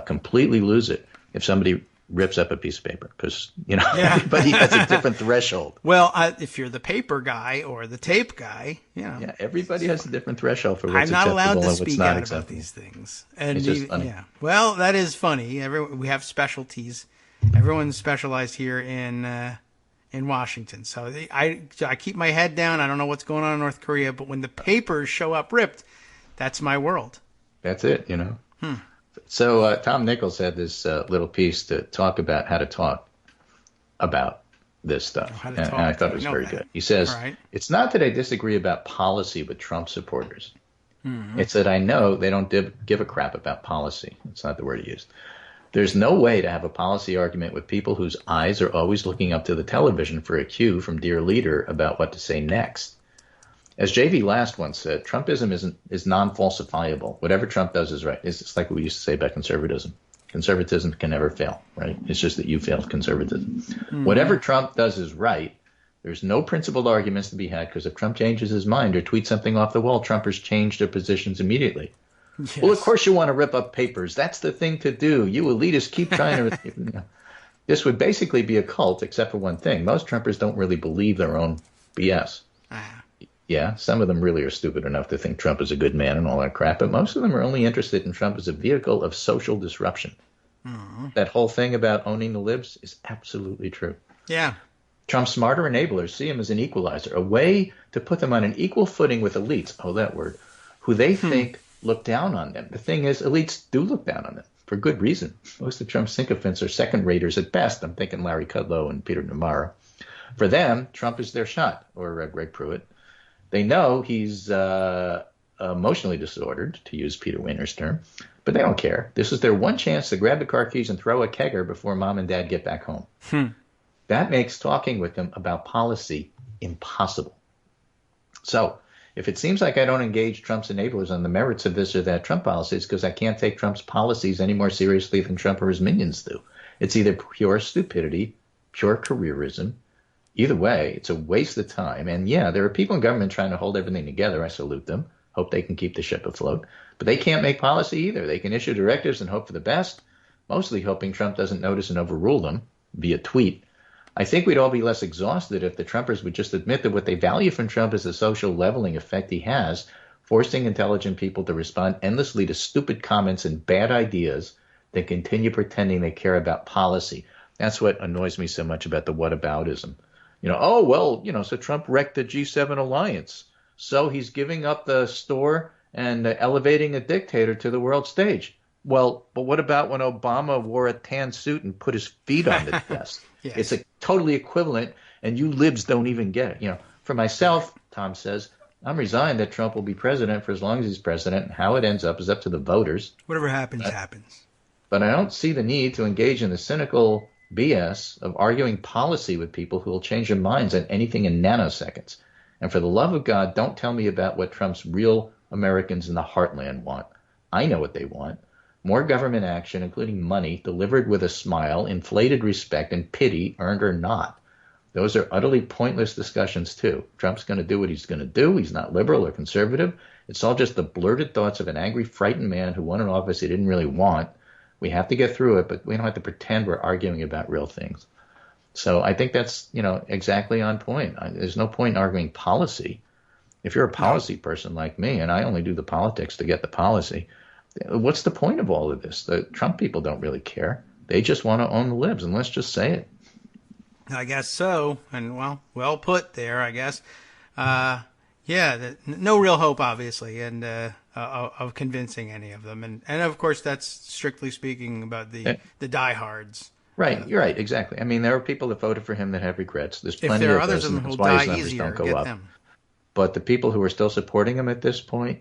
completely lose it if somebody rips up a piece of paper, because everybody has a different threshold. Well, if you're the paper guy or the tape guy, yeah, everybody has a different threshold for what's I'm not acceptable allowed to and what's speak not out acceptable. about these things. And it's just funny. Yeah, well, that is funny. We have specialties. Everyone's specialized here in Washington. So I keep my head down. I don't know what's going on in North Korea, but when the papers show up ripped, that's my world. That's it, So Tom Nichols had this little piece to talk about how to talk about this stuff, and I thought it was very good. He says, It's not that I disagree about policy with Trump supporters. Mm-hmm. It's that I know they don't give a crap about policy. That's not the word he used. There's no way to have a policy argument with people whose eyes are always looking up to the television for a cue from dear leader about what to say next. As J.V. Last once said, Trumpism is non-falsifiable. Whatever Trump does is right. It's like what we used to say about conservatism. Conservatism can never fail, right? It's just that you failed conservatism. Mm-hmm. Whatever Trump does is right. There's no principled arguments to be had, because if Trump changes his mind or tweets something off the wall, Trumpers change their positions immediately. Yes. Well, of course you want to rip up papers. That's the thing to do. You elitists keep trying to... This would basically be a cult, except for one thing. Most Trumpers don't really believe their own BS. Yeah, some of them really are stupid enough to think Trump is a good man and all that crap, but most of them are only interested in Trump as a vehicle of social disruption. Mm-hmm. That whole thing about owning the libs is absolutely true. Yeah. Trump's smarter enablers see him as an equalizer, a way to put them on an equal footing with elites, that word, who they think look down on them. The thing is, elites do look down on them, for good reason. Most of Trump's sycophants are second-raters at best. I'm thinking Larry Kudlow and Peter Navarro. For them, Trump is their shot, or Greg Pruitt. They know he's emotionally disordered, to use Peter Wiener's term, but they don't care. This is their one chance to grab the car keys and throw a kegger before mom and dad get back home. That makes talking with them about policy impossible. So if it seems like I don't engage Trump's enablers on the merits of this or that Trump policy, it's because I can't take Trump's policies any more seriously than Trump or his minions do. It's either pure stupidity, pure careerism. Either way, it's a waste of time. And yeah, there are people in government trying to hold everything together. I salute them. Hope they can keep the ship afloat. But they can't make policy either. They can issue directives and hope for the best, mostly hoping Trump doesn't notice and overrule them via tweet. I think we'd all be less exhausted if the Trumpers would just admit that what they value from Trump is the social leveling effect he has, forcing intelligent people to respond endlessly to stupid comments and bad ideas, then continue pretending they care about policy. That's what annoys me so much about the whataboutism. So Trump wrecked the G7 alliance. So he's giving up the store and elevating a dictator to the world stage. Well, but what about when Obama wore a tan suit and put his feet on the desk? Yes. It's a totally equivalent, and you libs don't even get it. For myself, Tom says, I'm resigned that Trump will be president for as long as he's president, and how it ends up is up to the voters. Whatever happens, happens. But I don't see the need to engage in the cynical BS of arguing policy with people who will change their minds on anything in nanoseconds. And for the love of God, don't tell me about what Trump's real Americans in the heartland want. I know what they want. More government action, including money, delivered with a smile, inflated respect, and pity, earned or not. Those are utterly pointless discussions, too. Trump's going to do what he's going to do. He's not liberal or conservative. It's all just the blurted thoughts of an angry, frightened man who won an office he didn't really want. We have to get through it, but we don't have to pretend we're arguing about real things. So I think that's, exactly on point. There's no point in arguing policy. If you're a policy person like me, and I only do the politics to get the policy, what's the point of all of this? The Trump people don't really care. They just want to own the libs, and let's just say it. I guess so. And, well put there, I guess. No real hope, obviously, and of convincing any of them. And of course, that's strictly speaking about the diehards. Right, you're right, exactly. I mean, there are people that voted for him that have regrets. There's plenty if there are of others those, of them who'll die easier, get them. But the people who are still supporting him at this point,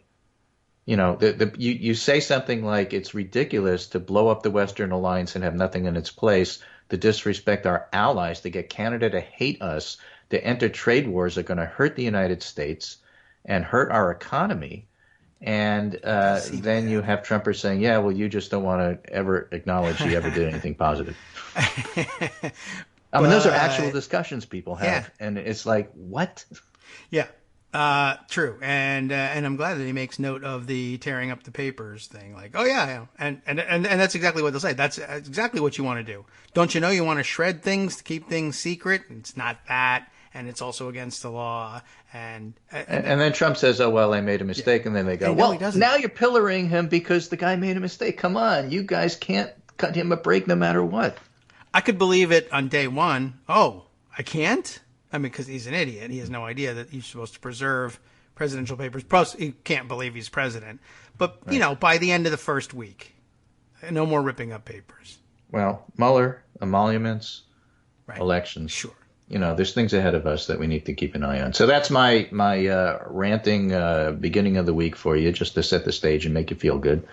you say something like it's ridiculous to blow up the Western alliance and have nothing in its place, to disrespect our allies, to get Canada to hate us, to enter trade wars that are going to hurt the United States and hurt our economy. And then you have Trumpers saying, yeah, well, you just don't want to ever acknowledge he ever did anything positive. I mean, those are actual discussions people have. Yeah. And it's like, what? Yeah. True. And I'm glad that he makes note of the tearing up the papers thing. Like, oh yeah. And that's exactly what they'll say. That's exactly what you want to do. Don't you know you want to shred things to keep things secret? It's not that. And it's also against the law. And then Trump says, oh, well, I made a mistake. Yeah. And then they go, well, now you're pillorying him because the guy made a mistake. Come on. You guys can't cut him a break no matter what. I could believe it on day one. Oh, I can't? I mean, because he's an idiot. He has no idea that he's supposed to preserve presidential papers. Plus, he can't believe he's president. But, right. By the end of the first week, no more ripping up papers. Well, Mueller, emoluments, right. Elections. Sure. There's things ahead of us that we need to keep an eye on. So that's my ranting beginning of the week for you, just to set the stage and make you feel good.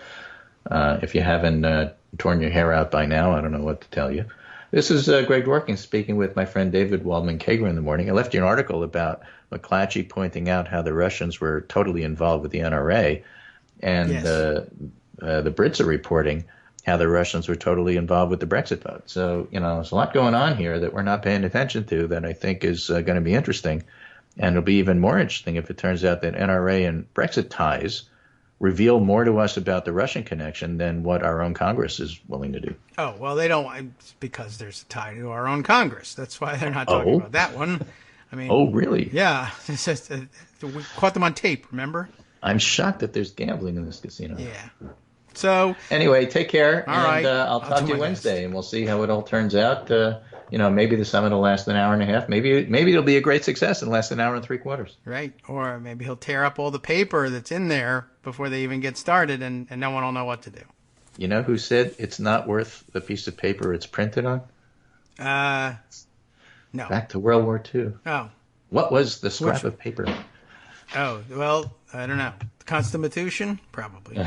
If you haven't torn your hair out by now, I don't know what to tell you. This is Greg Dworkin speaking with my friend David Waldman Kagro in the morning. I left you an article about McClatchy pointing out how the Russians were totally involved with the NRA, and yes. The Brits are reporting how the Russians were totally involved with the Brexit vote. So, there's a lot going on here that we're not paying attention to that I think is going to be interesting. And it'll be even more interesting if it turns out that NRA and Brexit ties reveal more to us about the Russian connection than what our own Congress is willing to do. Oh, well, they don't, because there's a tie to our own Congress. That's why they're not talking about that one. I mean, oh, really? Yeah. We caught them on tape, remember? I'm shocked that there's gambling in this casino. Yeah. So anyway, take care. All right. I'll talk to you Wednesday, and we'll see how it all turns out. Maybe the summit will last an hour and a half. Maybe it'll be a great success and last an hour and 3/4. Right. Or maybe he'll tear up all the paper that's in there before they even get started, and no one will know what to do. You know who said it's not worth the piece of paper it's printed on? No. Back to World War II. Oh. What was the scrap of paper? Oh, well, I don't know. The Constitution? Probably.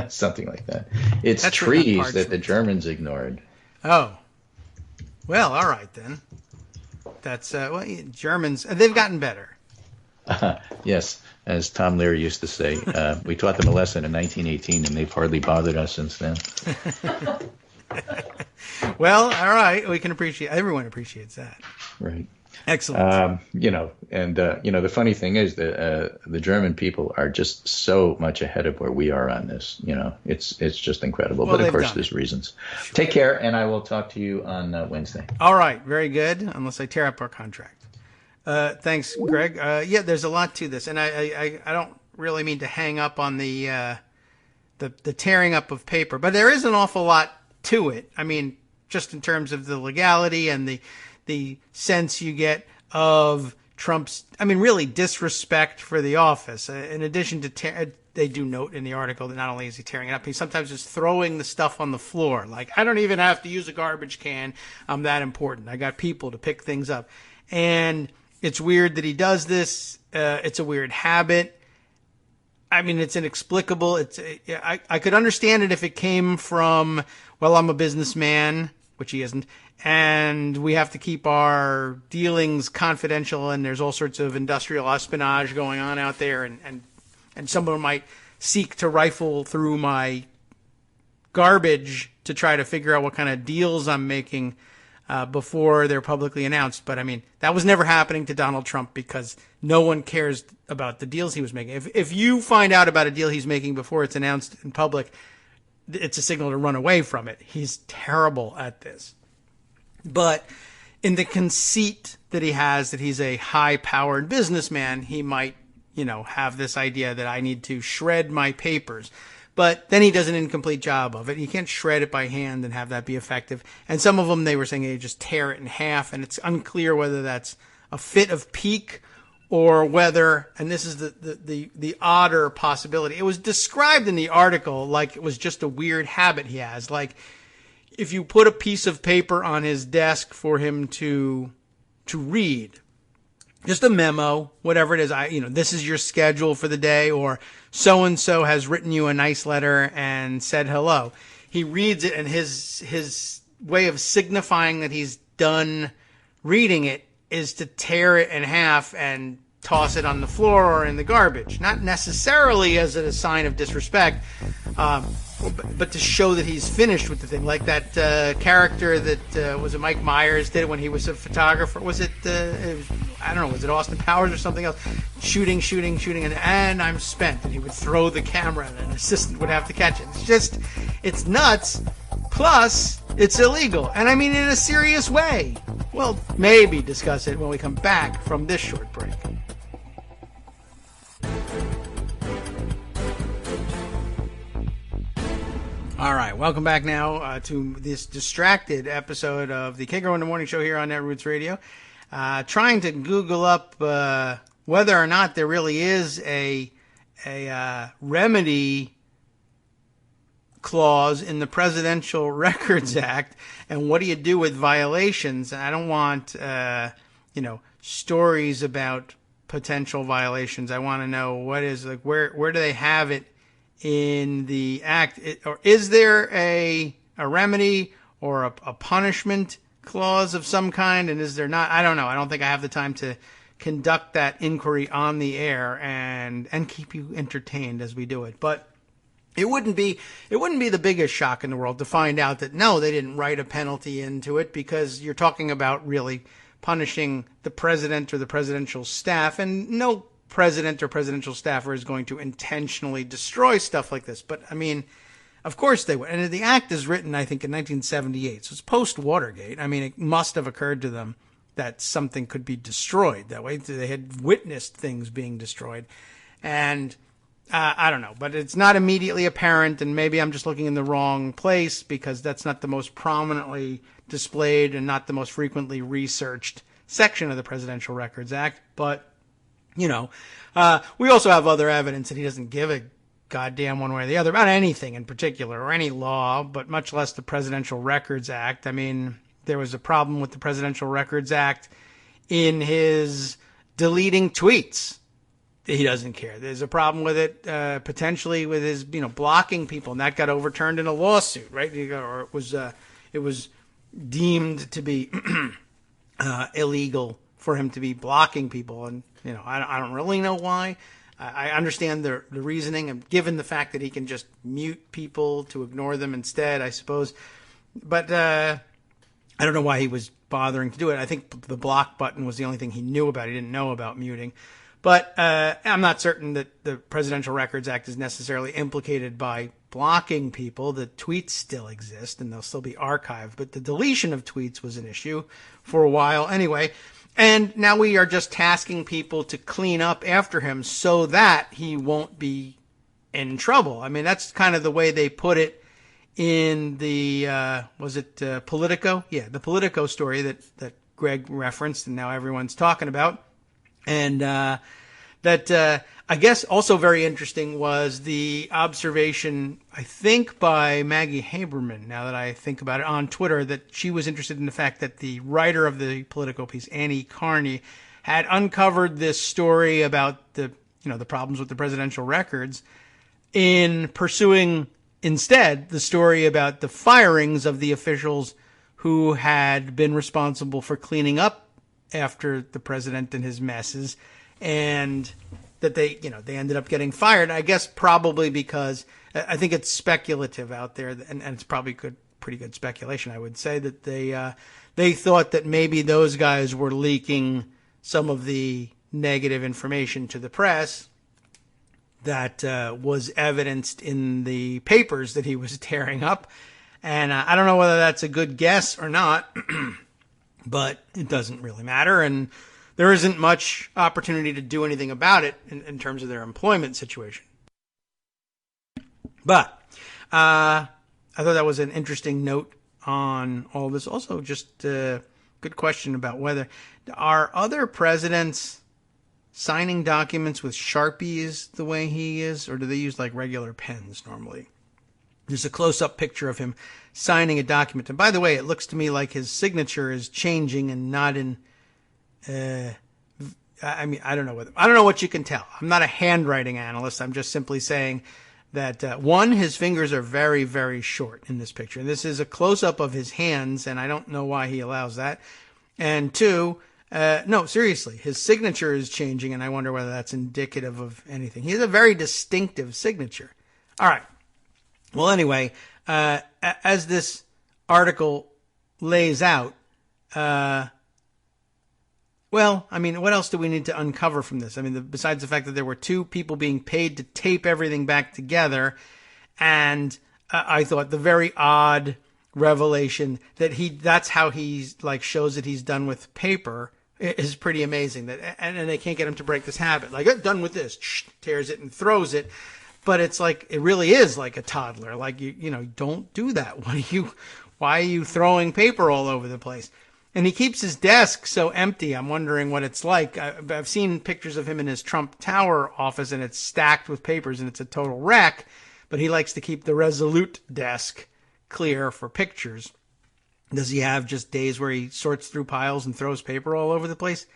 Something like that. It's trees that the Germans ignored. Oh. Well, all right then. That's Germans. They've gotten better. Yes, as Tom Leary used to say, we taught them a lesson in 1918, and they've hardly bothered us since then. Well, all right. We can appreciate. Everyone appreciates that. Right. Excellent. The funny thing is that the German people are just so much ahead of where we are on this. It's just incredible. Well, but of course, there's reasons. Sure. Take care, and I will talk to you on Wednesday. All right. Very good. Unless I tear up our contract. Thanks, Greg. There's a lot to this, and I don't really mean to hang up on the tearing up of paper, but there is an awful lot to it. I mean, just in terms of the legality and the sense you get of Trump's, really disrespect for the office. In addition to they do note in the article that not only is he tearing it up, he's sometimes just throwing the stuff on the floor. Like, I don't even have to use a garbage can. I'm that important. I got people to pick things up. And it's weird that he does this. It's a weird habit. I mean, it's inexplicable. I could understand it if it came from, well, I'm a businessman, which he isn't, and we have to keep our dealings confidential, and there's all sorts of industrial espionage going on out there, and someone might seek to rifle through my garbage to try to figure out what kind of deals I'm making before they're publicly announced. But I mean, that was never happening to Donald Trump because no one cares about the deals he was making. If you find out about a deal he's making before it's announced in public, it's a signal to run away from it. He's terrible at this. But in the conceit that he has that he's a high-powered businessman, he might, have this idea that I need to shred my papers. But then he does an incomplete job of it. You can't shred it by hand and have that be effective. And some of them, they were saying they just tear it in half, and it's unclear whether that's a fit of pique or whether, and this is the odder possibility. It was described in the article like it was just a weird habit he has. Like, if you put a piece of paper on his desk for him to read, just a memo, whatever it is, this is your schedule for the day, or so-and-so has written you a nice letter and said hello. He reads it, and his way of signifying that he's done reading it is to tear it in half and toss it on the floor or in the garbage. Not necessarily as a sign of disrespect, but to show that he's finished with the thing. Like that character that was it Mike Myers did it when he was a photographer. Was it I don't know, was it Austin Powers or something else? Shooting, and I'm spent. And he would throw the camera and an assistant would have to catch it. It's nuts. Plus, it's illegal. And I mean in a serious way. We'll maybe discuss it when we come back from this short break. All right, welcome back now to this distracted episode of the Kagro in the Morning Show here on Netroots Radio. Trying to Google up whether or not there really is a remedy clause in the Presidential Records Act, and what do you do with violations? I don't want stories about potential violations. I want to know what is where do they have it in the act, or is there a remedy or a punishment clause of some kind, and is there not? I don't know. I don't think I have the time to conduct that inquiry on the air and keep you entertained as we do it. But it wouldn't be the biggest shock in the world to find out that no, they didn't write a penalty into it, because you're talking about really punishing the president or the presidential staff, and no president or presidential staffer is going to intentionally destroy stuff like this. But I mean, of course they would. And the act is written, I think, in 1978, so it's post-Watergate. I mean, it must have occurred to them that something could be destroyed that way. They had witnessed things being destroyed. And I don't know, but it's not immediately apparent, and maybe I'm just looking in the wrong place, because that's not the most prominently displayed and not the most frequently researched section of the Presidential Records Act. But we also have other evidence that he doesn't give a goddamn one way or the other about anything in particular, or any law, but much less the Presidential Records Act. I mean, there was a problem with the Presidential Records Act in his deleting tweets. He doesn't care. There's a problem with it, potentially with his, blocking people, and that got overturned in a lawsuit, right? Or it was deemed to be illegal for him to be blocking people, and I don't really know why. I understand the reasoning, and given the fact that he can just mute people to ignore them instead, I suppose. But I don't know why he was bothering to do it. I think the block button was the only thing he knew about. He didn't know about muting. But I'm not certain that the Presidential Records Act is necessarily implicated by blocking people. The tweets still exist, and they'll still be archived. But the deletion of tweets was an issue for a while anyway. And now we are just tasking people to clean up after him so that he won't be in trouble. I mean, that's kind of the way they put it in the, was it Politico? Yeah, the Politico story that Greg referenced and now everyone's talking about. And that I guess also very interesting was the observation, I think, by Maggie Haberman, now that I think about it, on Twitter, that she was interested in the fact that the writer of the Politico piece, Annie Carney, had uncovered this story about the problems with the presidential records in pursuing instead the story about the firings of the officials who had been responsible for cleaning up after the president and his messes, and that they ended up getting fired. I guess probably because I think it's speculative out there, and it's probably pretty good speculation, I would say, that they thought that maybe those guys were leaking some of the negative information to the press that was evidenced in the papers that he was tearing up. And I don't know whether that's a good guess or not, but it doesn't really matter. And there isn't much opportunity to do anything about it in terms of their employment situation. But I thought that was an interesting note on all this. Also, just a good question about whether are other presidents signing documents with Sharpies the way he is, or do they use like regular pens normally? There's a close-up picture of him signing a document. And by the way, it looks to me like his signature is changing and not in, I don't know what you can tell. I'm not a handwriting analyst. I'm just simply saying that, one, his fingers are very, very short in this picture. This is a close-up of his hands, and I don't know why he allows that. And two, no, seriously, his signature is changing, and I wonder whether that's indicative of anything. He has a very distinctive signature. All right. Well, anyway, as this article lays out, what else do we need to uncover from this? Besides the fact that there were two people being paid to tape everything back together, and I thought the very odd revelation that that's how he shows that he's done with paper is pretty amazing. That and they can't get him to break this habit. Like, done with this, tears it and throws it. But it's like, it really is like a toddler. Like, don't do that. Why are you throwing paper all over the place? And he keeps his desk so empty. I'm wondering what it's like. I've seen pictures of him in his Trump Tower office, and it's stacked with papers, and it's a total wreck. But he likes to keep the Resolute desk clear for pictures. Does he have just days where he sorts through piles and throws paper all over the place?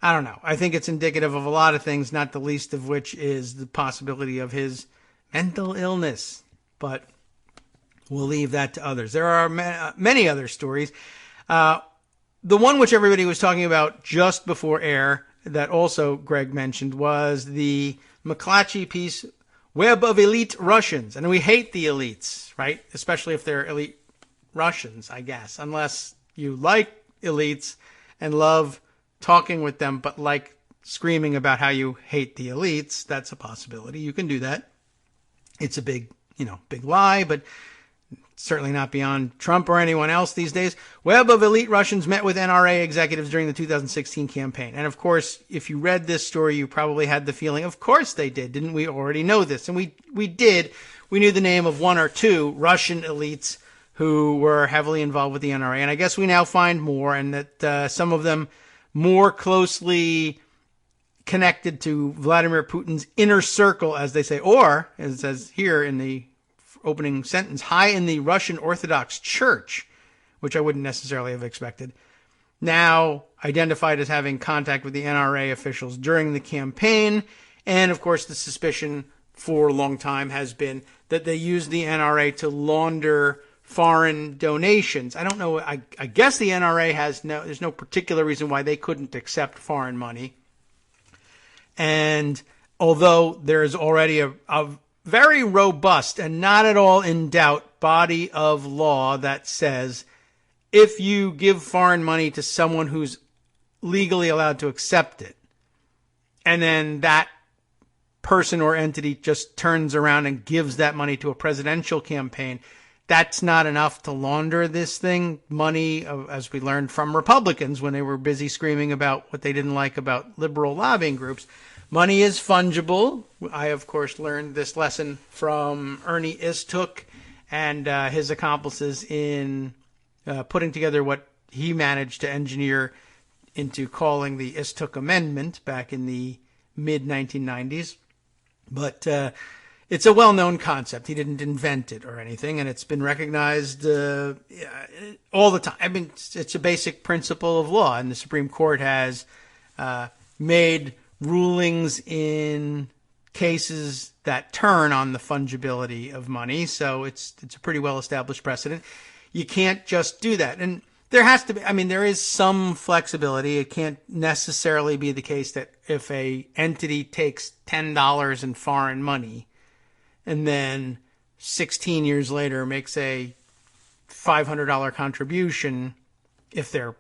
I don't know. I think it's indicative of a lot of things, not the least of which is the possibility of his mental illness. But we'll leave that to others. There are many other stories. The one which everybody was talking about just before air that also Greg mentioned was the McClatchy piece, Web of Elite Russians. And we hate the elites, right? Especially if they're elite Russians, I guess. Unless you like elites and love talking with them, but like screaming about how you hate the elites. That's a possibility. You can do that. It's a big lie, but certainly not beyond Trump or anyone else these days. Web of Elite Russians met with NRA executives during the 2016 campaign. And of course, if you read this story, you probably had the feeling, of course they did. Didn't we already know this? And we did. We knew the name of one or two Russian elites who were heavily involved with the NRA. And I guess we now find more, and that some of them more closely connected to Vladimir Putin's inner circle, as they say, or, as it says here in the opening sentence, high in the Russian Orthodox Church, which I wouldn't necessarily have expected, now identified as having contact with the NRA officials during the campaign. And, of course, the suspicion for a long time has been that they used the NRA to launder foreign donations. I don't know. I guess the NRA there's no particular reason why they couldn't accept foreign money. And although there is already a very robust and not at all in doubt body of law that says if you give foreign money to someone who's legally allowed to accept it, and then that person or entity just turns around and gives that money to a presidential campaign, that's not enough to launder this thing. Money, as we learned from Republicans when they were busy screaming about what they didn't like about liberal lobbying groups, money is fungible. I, of course, learned this lesson from Ernie Istuk and his accomplices in putting together what he managed to engineer into calling the Istuk Amendment back in the mid-1990s. But it's a well-known concept. He didn't invent it or anything, and it's been recognized all the time. I mean, it's a basic principle of law, and the Supreme Court has made rulings in cases that turn on the fungibility of money. So it's a pretty well-established precedent. You can't just do that. And there has to be, I mean, there is some flexibility. It can't necessarily be the case that if a entity takes $10 in foreign money and then 16 years later makes a $500 contribution, if they're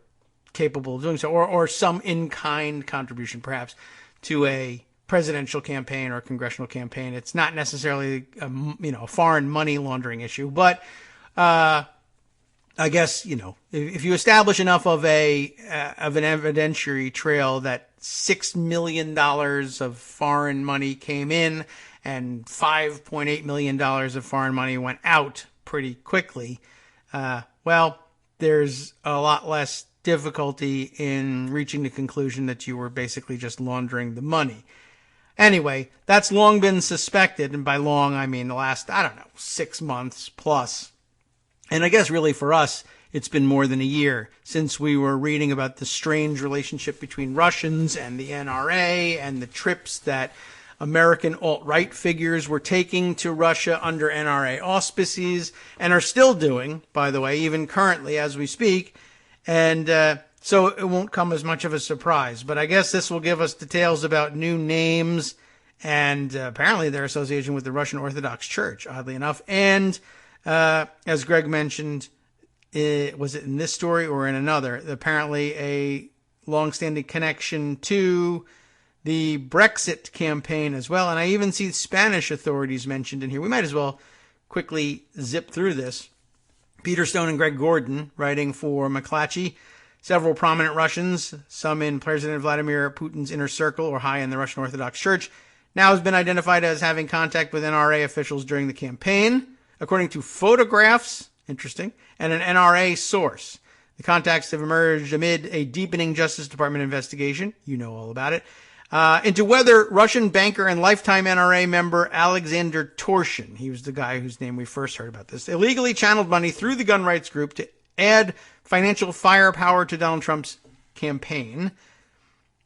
capable of doing so, or some in-kind contribution perhaps to a presidential campaign or a congressional campaign. It's not necessarily a foreign money laundering issue, but I guess, if you establish enough of an evidentiary trail that $6 million of foreign money came in and $5.8 million of foreign money went out pretty quickly, well, there's a lot less difficulty in reaching the conclusion that you were basically just laundering the money. Anyway, that's long been suspected, and by long I mean the last, 6 months plus. And I guess really for us, it's been more than a year since we were reading about the strange relationship between Russians and the NRA and the trips that American alt-right figures were taking to Russia under NRA auspices and are still doing, by the way, even currently as we speak. And so it won't come as much of a surprise. But I guess this will give us details about new names and apparently their association with the Russian Orthodox Church, oddly enough. And as Greg mentioned, was it in this story or in another? Apparently a long-standing connection to the Brexit campaign as well. And I even see Spanish authorities mentioned in here. We might as well quickly zip through this. Peter Stone and Greg Gordon, writing for McClatchy. Several prominent Russians, some in President Vladimir Putin's inner circle or high in the Russian Orthodox Church, now has been identified as having contact with NRA officials during the campaign, according to photographs, interesting, and an NRA source. The contacts have emerged amid a deepening Justice Department investigation, you know all about it, into whether Russian banker and lifetime NRA member Alexander Torshin, he was the guy whose name we first heard about this, illegally channeled money through the gun rights group to add financial firepower to Donald Trump's campaign.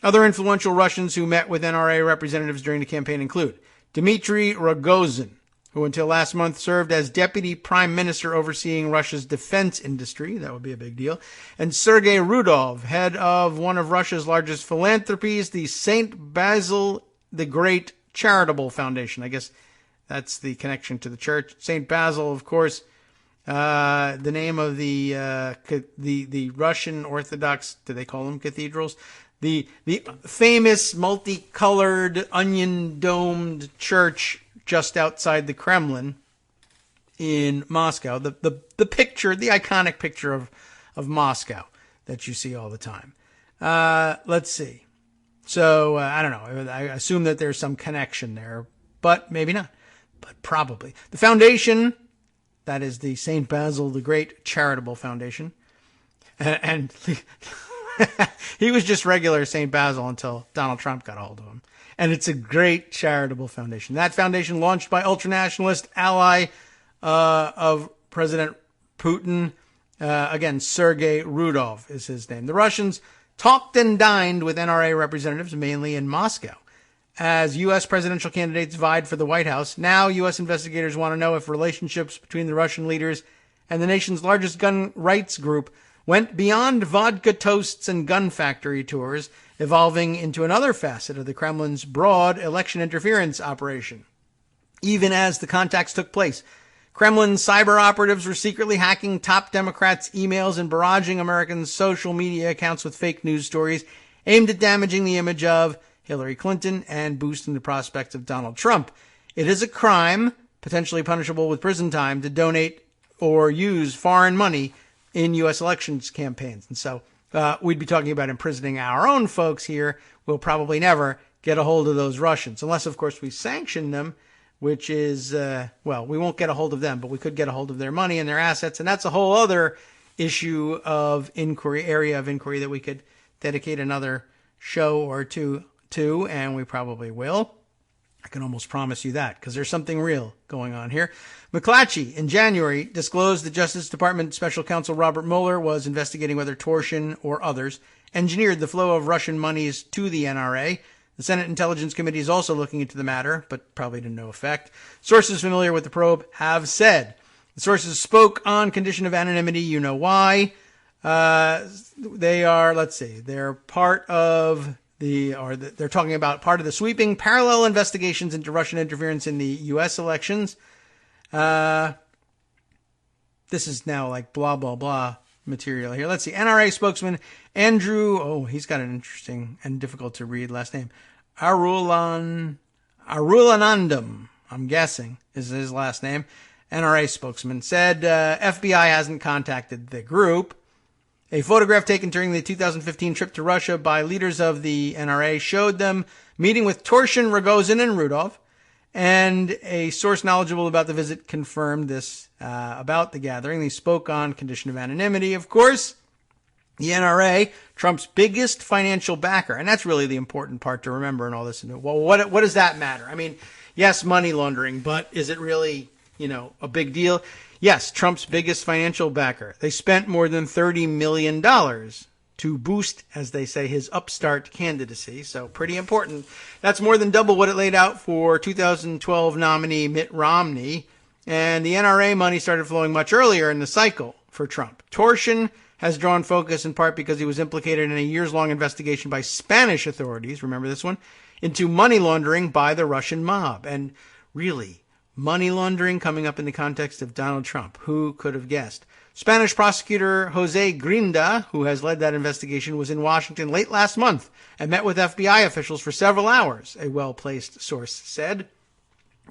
Other influential Russians who met with NRA representatives during the campaign include Dmitry Rogozin, who until last month served as deputy prime minister overseeing Russia's defense industry. That would be a big deal. And Sergei Rudov, head of one of Russia's largest philanthropies, the St. Basil the Great Charitable Foundation. I guess that's the connection to the church. St. Basil, of course, the name of the Russian Orthodox, do they call them cathedrals? The famous multicolored onion-domed church just outside the Kremlin in Moscow. The picture, the iconic picture of Moscow that you see all the time. Let's see. So, I don't know. I assume that there's some connection there, but maybe not. But probably. The foundation, that is the St. Basil the Great Charitable Foundation. And he was just regular St. Basil until Donald Trump got a hold of him. And it's a great charitable foundation. That foundation, launched by ultranationalist ally of President Putin, again, Sergei Rudov is his name. The Russians talked and dined with NRA representatives, mainly in Moscow. As U.S. presidential candidates vied for the White House, now U.S. investigators want to know if relationships between the Russian leaders and the nation's largest gun rights group went beyond vodka toasts and gun factory tours, evolving into another facet of the Kremlin's broad election interference operation. Even as the contacts took place, Kremlin cyber operatives were secretly hacking top Democrats' emails and barraging Americans' social media accounts with fake news stories aimed at damaging the image of Hillary Clinton and boosting the prospects of Donald Trump. It is a crime, potentially punishable with prison time, to donate or use foreign money in U.S. elections campaigns. And so we'd be talking about imprisoning our own folks here. We'll probably never get a hold of those Russians, unless, of course, we sanction them, which is, we won't get a hold of them, but we could get a hold of their money and their assets. And that's a whole other issue of inquiry, area of inquiry that we could dedicate another show or two to, and we probably will. I can almost promise you that, because there's something real going on here. McClatchy, in January, disclosed the Justice Department Special Counsel Robert Mueller was investigating whether Torsion or others engineered the flow of Russian monies to the NRA. The Senate Intelligence Committee is also looking into the matter, but probably to no effect. Sources familiar with the probe have said. The sources spoke on condition of anonymity. You know why. They are, they're part of they're talking about part of the sweeping parallel investigations into Russian interference in the U.S. elections. This is now like blah, blah, blah material here. Let's see. NRA spokesman Andrew, he's got an interesting and difficult to read last name. Arulanandam, I'm guessing, is his last name. NRA spokesman said FBI hasn't contacted the group. A photograph taken during the 2015 trip to Russia by leaders of the NRA showed them meeting with Torsion, Rogozin, and Rudolph, and a source knowledgeable about the visit confirmed this about the gathering. They spoke on condition of anonymity, of course. The NRA, Trump's biggest financial backer, and that's really the important part to remember in all this. Well, what does that matter? I mean, yes, money laundering, but is it really, a big deal? Yes, Trump's biggest financial backer. They spent more than $30 million to boost, as they say, his upstart candidacy. So pretty important. That's more than double what it laid out for 2012 nominee Mitt Romney. And the NRA money started flowing much earlier in the cycle for Trump. Torsion has drawn focus in part because he was implicated in a years-long investigation by Spanish authorities, remember this one, into money laundering by the Russian mob. And really, money laundering coming up in the context of Donald Trump. Who could have guessed? Spanish prosecutor Jose Grinda, who has led that investigation, was in Washington late last month and met with FBI officials for several hours, a well-placed source said.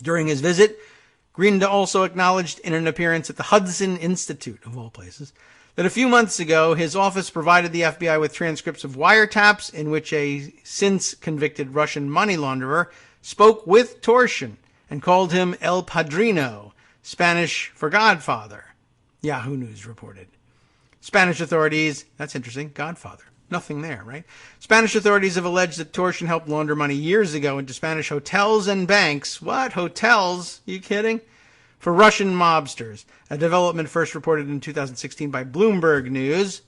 During his visit, Grinda also acknowledged in an appearance at the Hudson Institute, of all places, that a few months ago his office provided the FBI with transcripts of wiretaps in which a since-convicted Russian money launderer spoke with Torsion and called him El Padrino, Spanish for Godfather. Yahoo News reported. Spanish authorities, that's interesting, Godfather. Nothing there, right? Spanish authorities have alleged that Torsion helped launder money years ago into Spanish hotels and banks. What? Hotels? You kidding? For Russian mobsters. A development first reported in 2016 by Bloomberg News.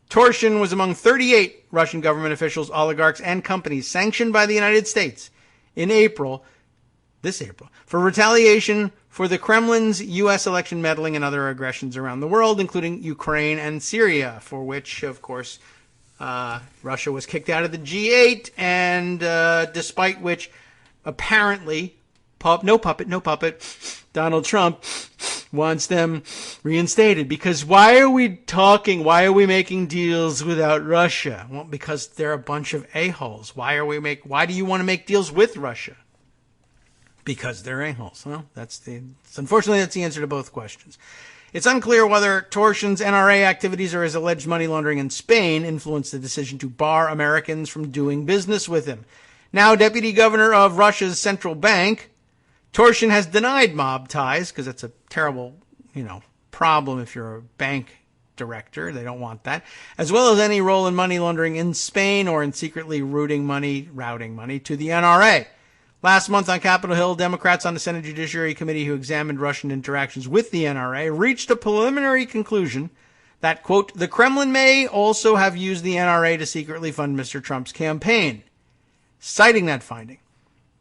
Torsion was among 38 Russian government officials, oligarchs, and companies sanctioned by the United States in this April, for retaliation for the Kremlin's U.S. election meddling and other aggressions around the world, including Ukraine and Syria, for which, of course, Russia was kicked out of the G8, and despite which, apparently, no puppet, Donald Trump wants them reinstated. Because why are we making deals without Russia? Well, because they're a bunch of a-holes. Why do you want to make deals with Russia? Because they're a-holes. Well, unfortunately, that's the answer to both questions. It's unclear whether Torsion's NRA activities or his alleged money laundering in Spain influenced the decision to bar Americans from doing business with him. Now, deputy governor of Russia's central bank, Torsion has denied mob ties, because that's a terrible, problem if you're a bank director. They don't want that. As well as any role in money laundering in Spain or in secretly routing money to the NRA. Last month on Capitol Hill, Democrats on the Senate Judiciary Committee who examined Russian interactions with the NRA reached a preliminary conclusion that, quote, the Kremlin may also have used the NRA to secretly fund Mr. Trump's campaign. Citing that finding,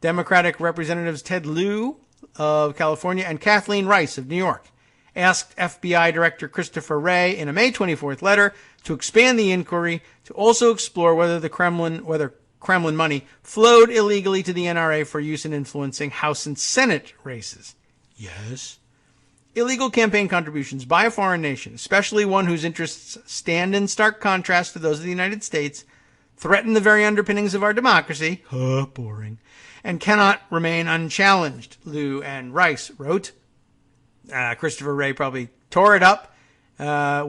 Democratic Representatives Ted Lieu of California and Kathleen Rice of New York asked FBI Director Christopher Wray in a May 24th letter to expand the inquiry to also explore whether Kremlin money flowed illegally to the NRA for use in influencing House and Senate races. Yes. Illegal campaign contributions by a foreign nation, especially one whose interests stand in stark contrast to those of the United States, threaten the very underpinnings of our democracy, boring, and cannot remain unchallenged, Lieu and Rice wrote. Christopher Wray probably tore it up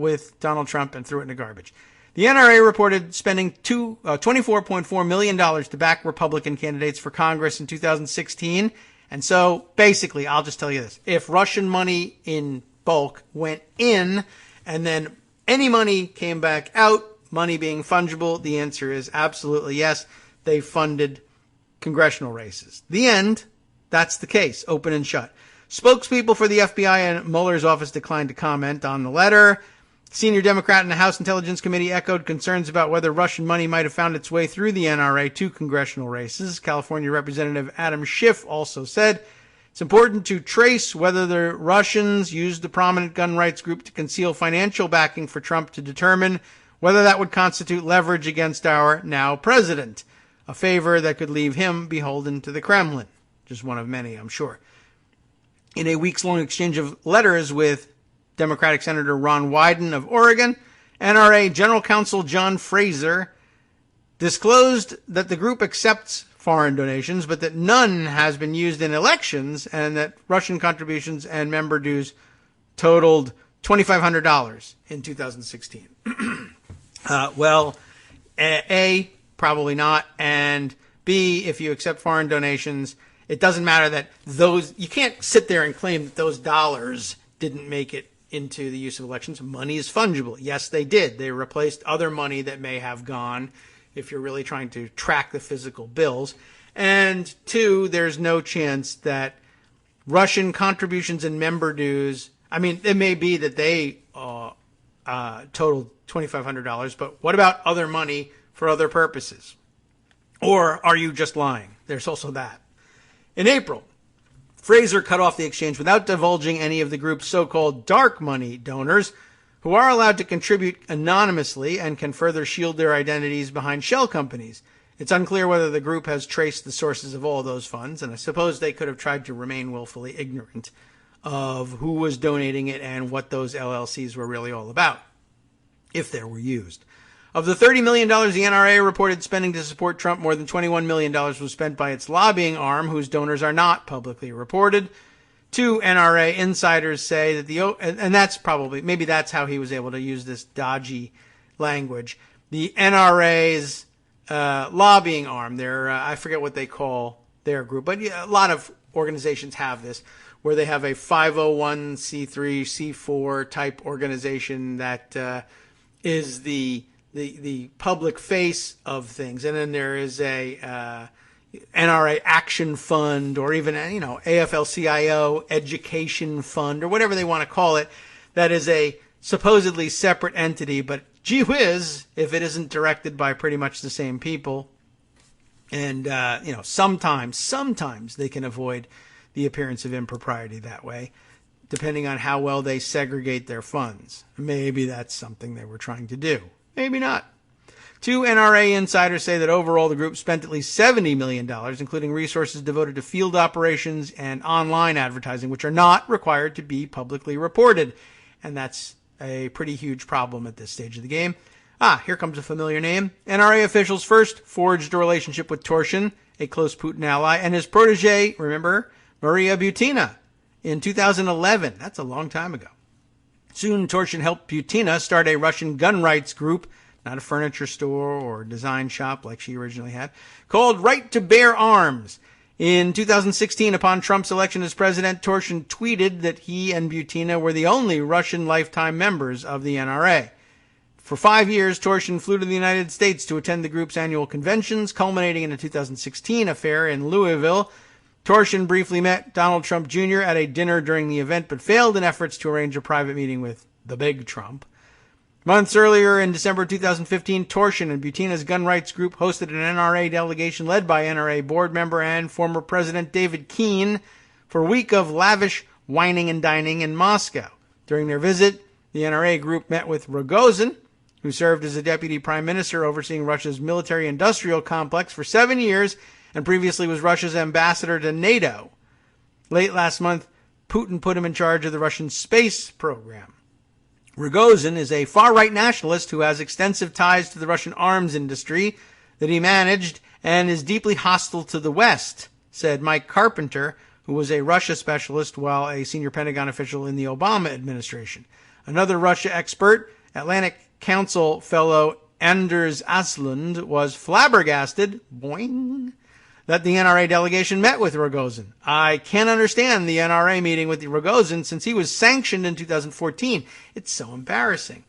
with Donald Trump and threw it in the garbage. The NRA reported spending $24.4 million to back Republican candidates for Congress in 2016. And so, basically, I'll just tell you this. If Russian money in bulk went in and then any money came back out, money being fungible, the answer is absolutely yes. they funded congressional races. The end. That's the case. Open and shut. Spokespeople for the FBI and Mueller's office declined to comment on the letter. Senior Democrat in the House Intelligence Committee echoed concerns about whether Russian money might have found its way through the NRA to congressional races. California Representative Adam Schiff also said it's important to trace whether the Russians used the prominent gun rights group to conceal financial backing for Trump to determine whether that would constitute leverage against our now president, a favor that could leave him beholden to the Kremlin. Just one of many, I'm sure. In a weeks-long exchange of letters with Democratic Senator Ron Wyden of Oregon, NRA General Counsel John Fraser disclosed that the group accepts foreign donations, but that none has been used in elections, and that Russian contributions and member dues totaled $2,500 in 2016. Well, A, probably not, and B, if you accept foreign donations, it doesn't matter that those, you can't sit there and claim that those dollars didn't make it into the use of elections. Money is fungible. Yes, they did. They replaced other money that may have gone if you're really trying to track the physical bills. And two, there's no chance that Russian contributions and member dues, I mean, it may be that they totaled $2,500, but what about other money for other purposes? Or are you just lying? There's also that. In April, Fraser cut off the exchange without divulging any of the group's so-called dark money donors, who are allowed to contribute anonymously and can further shield their identities behind shell companies. It's unclear whether the group has traced the sources of all those funds, and I suppose they could have tried to remain willfully ignorant of who was donating it and what those LLCs were really all about, if they were used. Of the $30 million the NRA reported spending to support Trump, more than $21 million was spent by its lobbying arm, whose donors are not publicly reported. Two NRA insiders say that and that's probably, maybe that's how he was able to use this dodgy language. The NRA's lobbying arm, I forget what they call their group, but a lot of organizations have this, where they have a 501c3, C4 type organization that is the public face of things. And then there is a NRA Action Fund, or even, AFL-CIO Education Fund, or whatever they want to call it, that is a supposedly separate entity, but gee whiz, if it isn't directed by pretty much the same people. And, sometimes they can avoid the appearance of impropriety that way, depending on how well they segregate their funds. Maybe that's something they were trying to do. Maybe not. Two NRA insiders say that overall the group spent at least $70 million, including resources devoted to field operations and online advertising, which are not required to be publicly reported. And that's a pretty huge problem at this stage of the game. Here comes a familiar name. NRA officials first forged a relationship with Dworkin, a close Putin ally, and his protege, remember, Maria Butina, in 2011. That's a long time ago. Soon, Dworkin helped Butina start a Russian gun rights group, not a furniture store or design shop like she originally had, called Right to Bear Arms. In 2016, upon Trump's election as president, Dworkin tweeted that he and Butina were the only Russian lifetime members of the NRA. For 5 years, Dworkin flew to the United States to attend the group's annual conventions, culminating in a 2016 affair in Louisville. Dworkin briefly met Donald Trump Jr. at a dinner during the event, but failed in efforts to arrange a private meeting with the big Trump. Months earlier, in December 2015, Dworkin and Butina's gun rights group hosted an NRA delegation led by NRA board member and former President David Keene for a week of lavish wining and dining in Moscow. During their visit, the NRA group met with Rogozin, who served as a deputy prime minister overseeing Russia's military-industrial complex for 7 years and previously was Russia's ambassador to NATO. Late last month, Putin put him in charge of the Russian space program. Rogozin is a far-right nationalist who has extensive ties to the Russian arms industry that he managed and is deeply hostile to the West, said Mike Carpenter, who was a Russia specialist while a senior Pentagon official in the Obama administration. Another Russia expert, Atlantic Council fellow Anders Aslund, was flabbergasted, boing, that the NRA delegation met with Rogozin. I can't understand the NRA meeting with Rogozin since he was sanctioned in 2014. It's so embarrassing.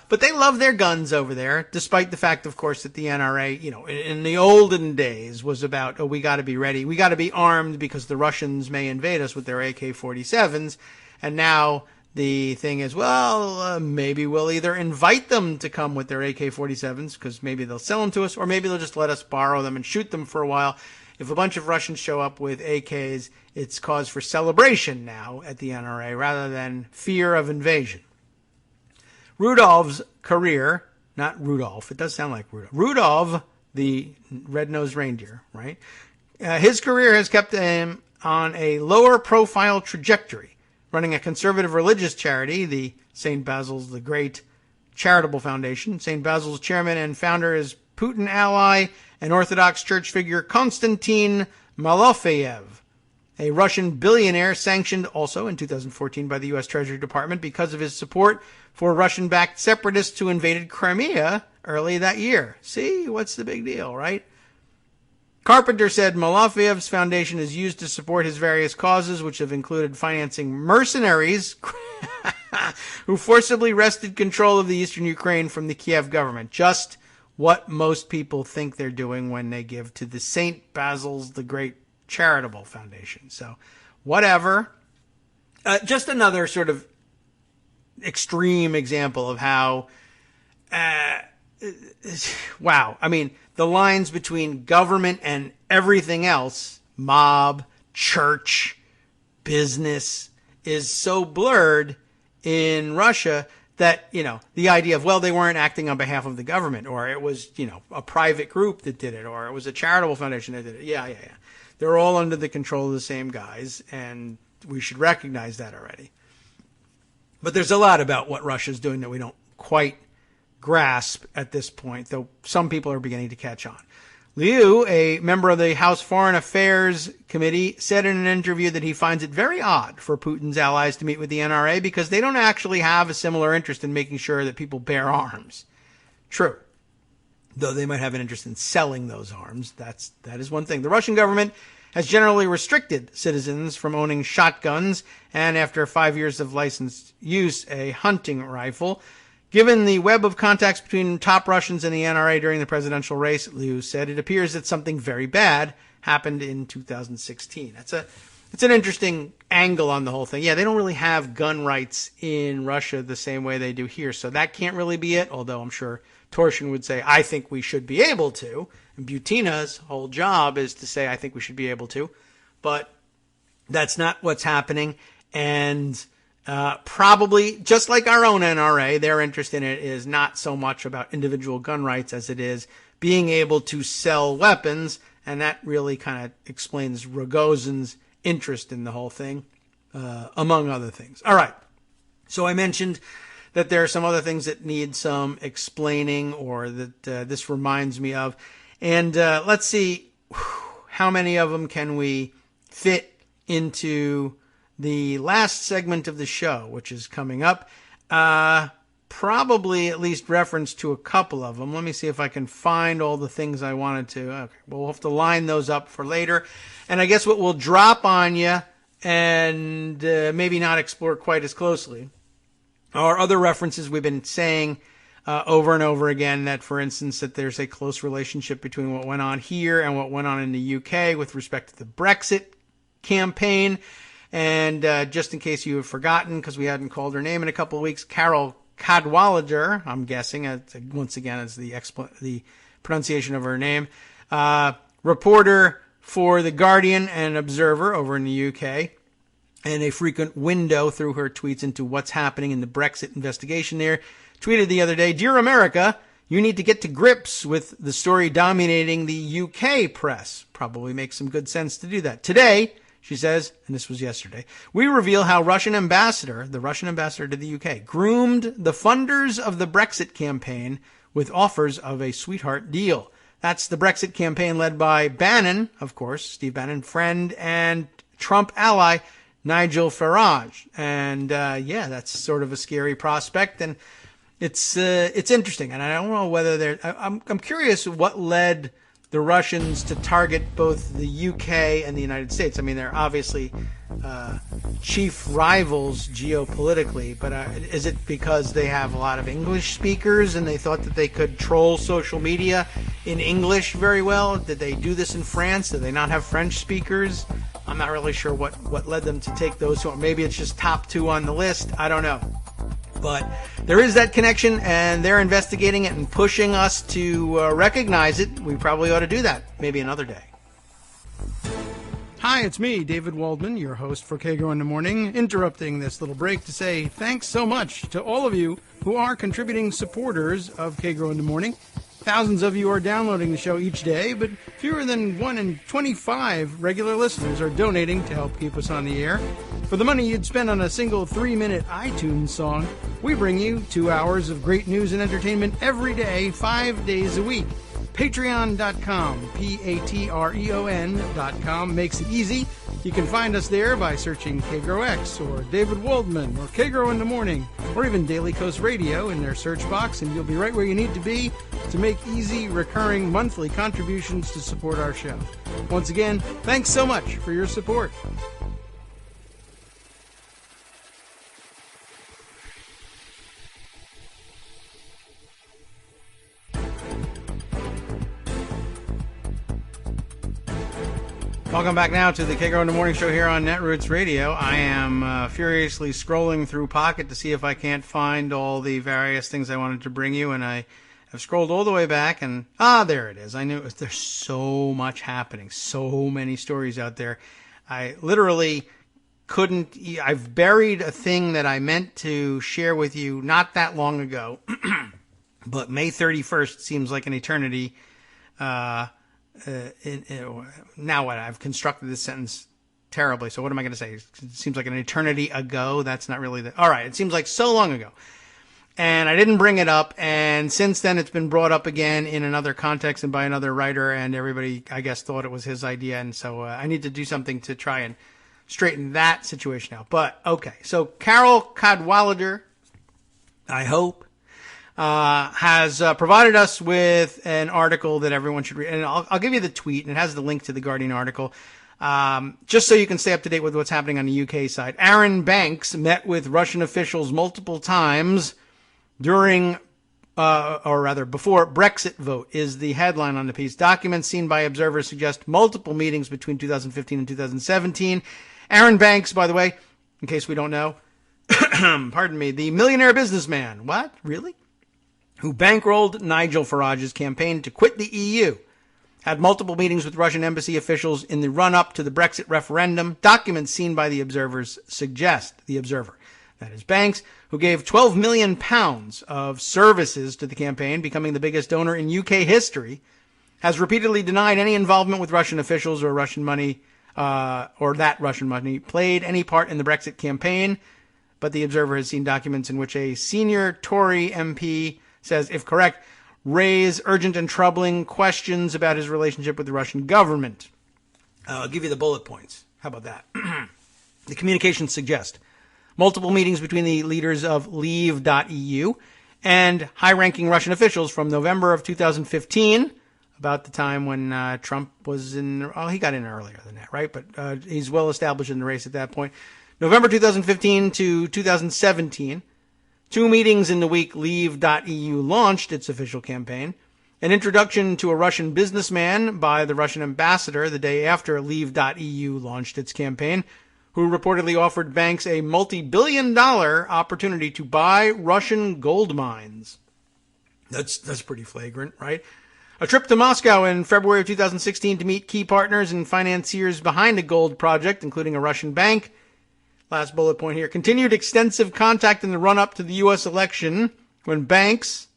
But they love their guns over there, despite the fact, of course, that the NRA, in the olden days was about, we got to be ready. We got to be armed because the Russians may invade us with their AK-47s. And now the thing is, maybe we'll either invite them to come with their AK-47s because maybe they'll sell them to us, or maybe they'll just let us borrow them and shoot them for a while. If a bunch of Russians show up with AKs, it's cause for celebration now at the NRA rather than fear of invasion. Rudolph's career, not Rudolph, it does sound like Rudolph. Rudolph, the red-nosed reindeer, right? His career has kept him on a lower profile trajectory, running a conservative religious charity, the St. Basil's the Great Charitable Foundation. St. Basil's chairman and founder is Putin ally and Orthodox Church figure Konstantin Malofeyev, a Russian billionaire sanctioned also in 2014 by the U.S. Treasury Department because of his support for Russian-backed separatists who invaded Crimea early that year. See, what's the big deal, right? Carpenter said Malofeyev's foundation is used to support his various causes, which have included financing mercenaries who forcibly wrested control of the eastern Ukraine from the Kiev government. Just what most people think they're doing when they give to the St. Basil's the Great Charitable Foundation. So, whatever. Just another sort of extreme example of how, wow. I mean, the lines between government and everything else, mob, church, business, is so blurred in Russia that, the idea of, they weren't acting on behalf of the government, or it was, a private group that did it, or it was a charitable foundation that did it. Yeah. They're all under the control of the same guys, and we should recognize that already. But there's a lot about what Russia's doing that we don't quite grasp at this point, though some people are beginning to catch on. Liu, a member of the House Foreign Affairs Committee, said in an interview that he finds it very odd for Putin's allies to meet with the NRA because they don't actually have a similar interest in making sure that people bear arms. True. Though they might have an interest in selling those arms. That is one thing. The Russian government has generally restricted citizens from owning shotguns and, after 5 years of licensed use, a hunting rifle. Given the web of contacts between top Russians and the NRA during the presidential race, Liu said, it appears that something very bad happened in 2016. It's an interesting angle on the whole thing. Yeah, they don't really have gun rights in Russia the same way they do here, so that can't really be it, although I'm sure Torsion would say, I think we should be able to. And Butina's whole job is to say, I think we should be able to. But that's not what's happening. And probably, just like our own NRA, their interest in it is not so much about individual gun rights as it is being able to sell weapons. And that really kind of explains Rogozin's interest in the whole thing, among other things. All right. So I mentioned that there are some other things that need some explaining, or that this reminds me of. And let's see how many of them can we fit into the last segment of the show, which is coming up. Probably at least reference to a couple of them. Let me see if I can find all the things I wanted to. Okay, we'll have to line those up for later. And I guess what we'll drop on you and maybe not explore quite as closely are other references we've been saying over and over again, that, for instance, that there's a close relationship between what went on here and what went on in the UK with respect to the Brexit campaign. And just in case you have forgotten, because we hadn't called her name in a couple of weeks, Carol Cadwalader, I'm guessing, once again, it's the pronunciation of her name, reporter for The Guardian and Observer over in the UK, and a frequent window through her tweets into what's happening in the Brexit investigation there, tweeted the other day, Dear America, you need to get to grips with the story dominating the UK press. Probably makes some good sense to do that. Today, she says, and this was yesterday, we reveal how the Russian ambassador to the UK, groomed the funders of the Brexit campaign with offers of a sweetheart deal. That's the Brexit campaign led by Bannon, of course, Steve Bannon, friend and Trump ally, Nigel Farage. And that's sort of a scary prospect, and it's interesting. And I don't know whether I'm curious what led the Russians to target both the UK and the United States. I mean, they're obviously chief rivals geopolitically, but is it because they have a lot of English speakers and they thought that they could troll social media in English very well? Did they do this in France? Did they not have French speakers? I'm not really sure what led them to take those two. Maybe it's just top two on the list. I don't know. But there is that connection, and they're investigating it and pushing us to recognize it. We probably ought to do that maybe another day. Hi, it's me, David Waldman, your host for Kagro in the Morning, interrupting this little break to say thanks so much to all of you who are contributing supporters of Kagro in the Morning. Thousands of you are downloading the show each day, but fewer than 1 in 25 regular listeners are donating to help keep us on the air. For the money you'd spend on a single 3-minute iTunes song, we bring you 2 hours of great news and entertainment every day, 5 days a week. Patreon.com, Patreon.com makes it easy. You can find us there by searching KagroX or David Waldman or Kagro in the Morning or even Daily Coast Radio in their search box, and you'll be right where you need to be to make easy, recurring monthly contributions to support our show. Once again, thanks so much for your support. Welcome back now to the Kagro in the Morning Show here on Netroots Radio. I am furiously scrolling through Pocket to see if I can't find all the various things I wanted to bring you, and I have scrolled all the way back, and there it is. I knew there's so much happening, so many stories out there. I literally couldn't. I've buried a thing that I meant to share with you not that long ago, but May 31st seems like an eternity. Now what? I've constructed this sentence terribly. So what am I going to say? It seems like an eternity ago. That's not really all right. It seems like so long ago. And I didn't bring it up. And since then, it's been brought up again in another context and by another writer. And everybody, I guess, thought it was his idea. And so I need to do something to try and straighten that situation out. But okay. So Carol Cadwalader, I hope, has provided us with an article that everyone should read. And I'll give you the tweet, and it has the link to the Guardian article, just so you can stay up to date with what's happening on the UK side. Arron Banks met with Russian officials multiple times during, or rather before, Brexit vote is the headline on the piece. Documents seen by observers suggest multiple meetings between 2015 and 2017. Arron Banks, by the way, in case we don't know, pardon me, the millionaire businessman. What? Really? Who bankrolled Nigel Farage's campaign to quit the EU, had multiple meetings with Russian embassy officials in the run-up to the Brexit referendum. Documents seen by the observers suggest, the observer, that is Banks, who gave £12 million of services to the campaign, becoming the biggest donor in UK history, has repeatedly denied any involvement with Russian officials or Russian money, or that Russian money played any part in the Brexit campaign. But the observer has seen documents in which a senior Tory MP says, if correct, raise urgent and troubling questions about his relationship with the Russian government. I'll give you the bullet points. How about that? The communications suggest multiple meetings between the leaders of Leave.eu and high-ranking Russian officials from November of 2015, about the time when Trump was in, he got in earlier than that, right? But he's well established in the race at that point. November 2015 to 2017. 2 meetings in the week Leave.eu launched its official campaign. An introduction to a Russian businessman by the Russian ambassador the day after Leave.eu launched its campaign, who reportedly offered Banks a multi-billion-dollar opportunity to buy Russian gold mines. That's pretty flagrant, right? A trip to Moscow in February of 2016 to meet key partners and financiers behind a gold project, including a Russian bank. Last bullet point here. Continued extensive contact in the run-up to the U.S. election when Banks,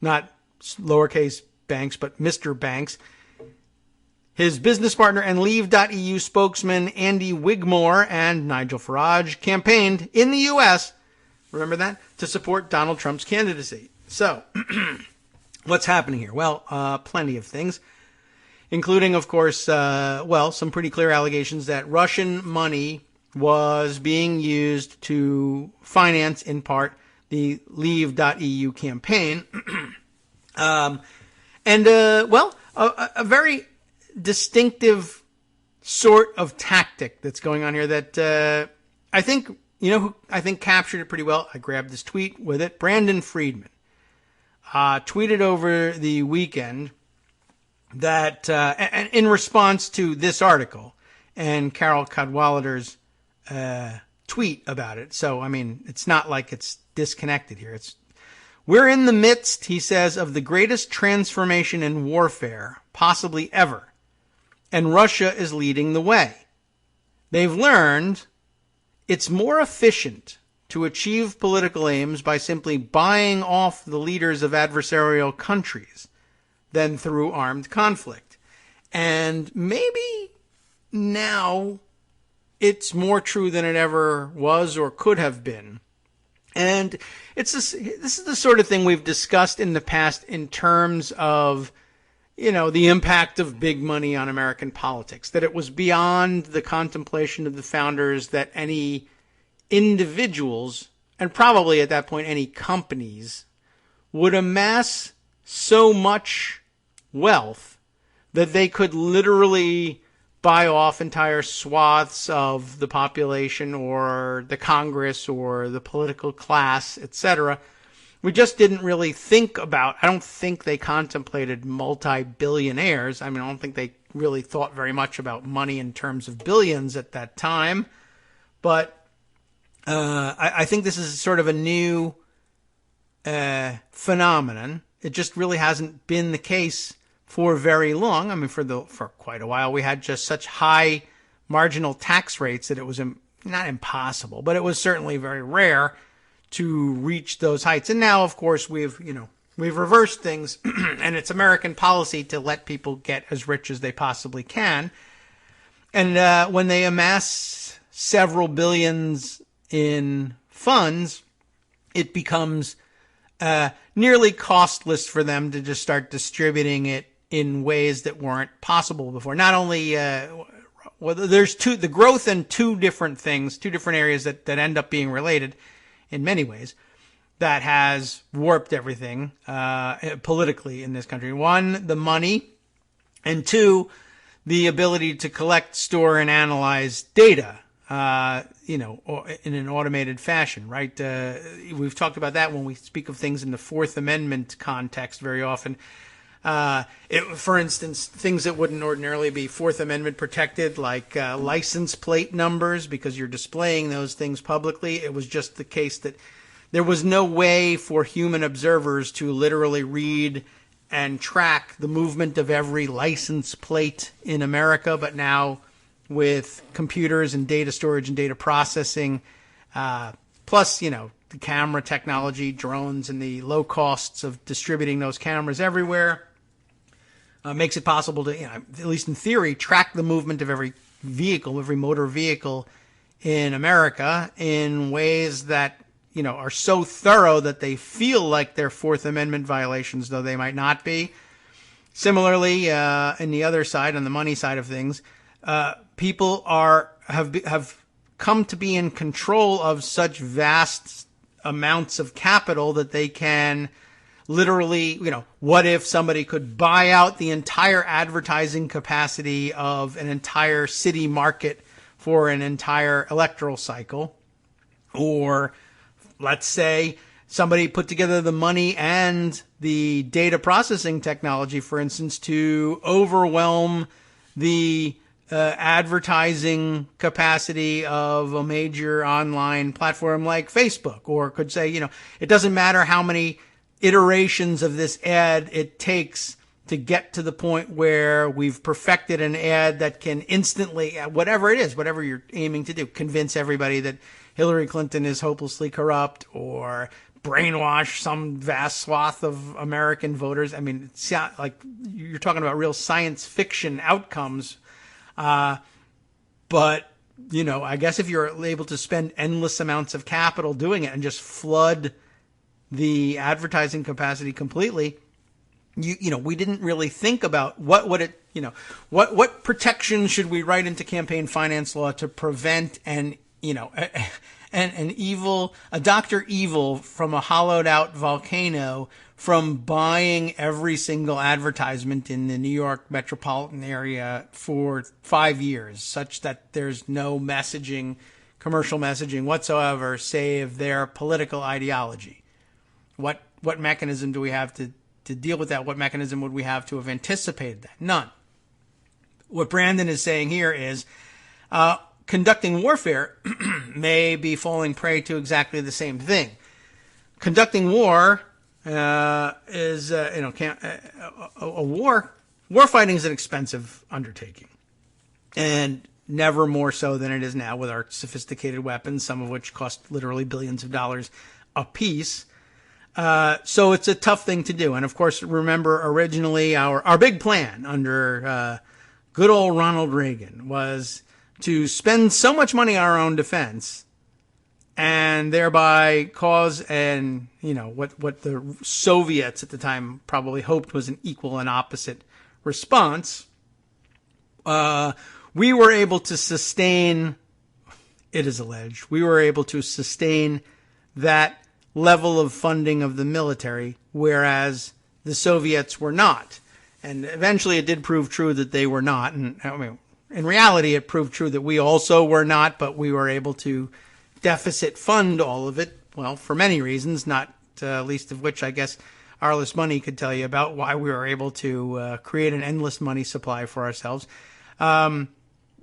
not lowercase Banks, but Mr. Banks, his business partner and Leave.eu spokesman Andy Wigmore and Nigel Farage campaigned in the U.S., remember that, to support Donald Trump's candidacy. So, what's happening here? Well, plenty of things, including, of course, some pretty clear allegations that Russian money was being used to finance, in part, the Leave.eu campaign. a very distinctive sort of tactic that's going on here that I think, who I think captured it pretty well. I grabbed this tweet with it. Brandon Friedman tweeted over the weekend that, and in response to this article and Carol Cadwalader's tweet about it. So, I mean, it's not like it's disconnected here. We're in the midst, he says, of the greatest transformation in warfare possibly ever. And Russia is leading the way. They've learned it's more efficient to achieve political aims by simply buying off the leaders of adversarial countries than through armed conflict. And maybe now it's more true than it ever was or could have been. And this is the sort of thing we've discussed in the past in terms of, the impact of big money on American politics, that it was beyond the contemplation of the founders that any individuals, and probably at that point any companies, would amass so much wealth that they could literally buy off entire swaths of the population or the Congress or the political class, etc. We just didn't really think about, I don't think they contemplated multi-billionaires. I mean, I don't think they really thought very much about money in terms of billions at that time. But I think this is sort of a new phenomenon. It just really hasn't been the case for very long. I mean, for quite a while, we had just such high marginal tax rates that it was not impossible, but it was certainly very rare to reach those heights. And now, of course, we've reversed things, and it's American policy to let people get as rich as they possibly can. And when they amass several billions in funds, it becomes nearly costless for them to just start distributing it in ways that weren't possible before. Not only, there's the growth in two different areas that end up being related in many ways, that has warped everything politically in this country. One, the money, and two, the ability to collect, store, and analyze data, in an automated fashion, right? We've talked about that when we speak of things in the Fourth Amendment context very often. For instance, things that wouldn't ordinarily be Fourth Amendment protected, like license plate numbers, because you're displaying those things publicly. It was just the case that there was no way for human observers to literally read and track the movement of every license plate in America. But now, with computers and data storage and data processing, plus, the camera technology, drones, and the low costs of distributing those cameras everywhere, makes it possible to, at least in theory, track the movement of every motor vehicle in America in ways that, are so thorough that they feel like they're Fourth Amendment violations, though they might not be. Similarly, in the other side, on the money side of things, people have come to be in control of such vast amounts of capital that they can literally, what if somebody could buy out the entire advertising capacity of an entire city market for an entire electoral cycle? Or let's say somebody put together the money and the data processing technology, for instance, to overwhelm the advertising capacity of a major online platform like Facebook, or could say, it doesn't matter how many iterations of this ad it takes to get to the point where we've perfected an ad that can instantly, whatever it is, whatever you're aiming to do, convince everybody that Hillary Clinton is hopelessly corrupt, or brainwash some vast swath of American voters. I mean, it's like you're talking about real science fiction outcomes. But, I guess if you're able to spend endless amounts of capital doing it and just flood the advertising capacity completely, we didn't really think about what protection should we write into campaign finance law to prevent an a Dr. Evil from a hollowed out volcano from buying every single advertisement in the New York metropolitan area for 5 years, such that there's no messaging, commercial messaging whatsoever, save their political ideology. What mechanism do we have to deal with that? What mechanism would we have to have anticipated that? None. What Brandon is saying here is conducting warfare may be falling prey to exactly the same thing. Conducting war is a war. War fighting is an expensive undertaking, and never more so than it is now with our sophisticated weapons, some of which cost literally billions of dollars a piece. So it's a tough thing to do. And of course, remember originally our big plan under good old Ronald Reagan was to spend so much money on our own defense and thereby cause what the Soviets at the time probably hoped was an equal and opposite response. We were able to sustain, it is alleged, we were able to sustain that level of funding of the military, whereas the Soviets were not. And eventually it did prove true that they were not. And I mean, in reality, it proved true that we also were not, but we were able to deficit fund all of it, well, for many reasons, not least of which I guess Arliss Money could tell you about why we were able to create an endless money supply for ourselves. I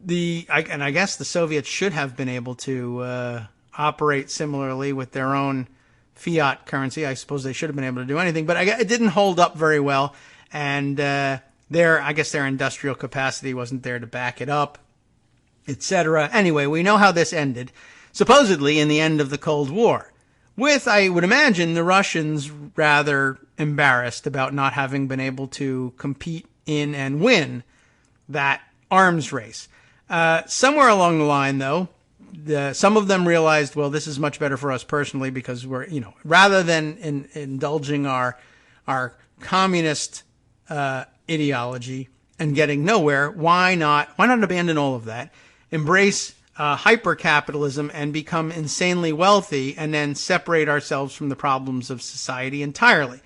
guess the Soviets should have been able to operate similarly with their own fiat currency. I suppose they should have been able to do anything, but it didn't hold up very well. And I guess their industrial capacity wasn't there to back it up, etc. Anyway, we know how this ended, supposedly in the end of the Cold War, with, I would imagine, the Russians rather embarrassed about not having been able to compete in and win that arms race. Somewhere along the line, though, some of them realized, well, this is much better for us personally because we're, rather than indulging our communist ideology and getting nowhere, why not abandon all of that, embrace hyper-capitalism and become insanely wealthy and then separate ourselves from the problems of society entirely.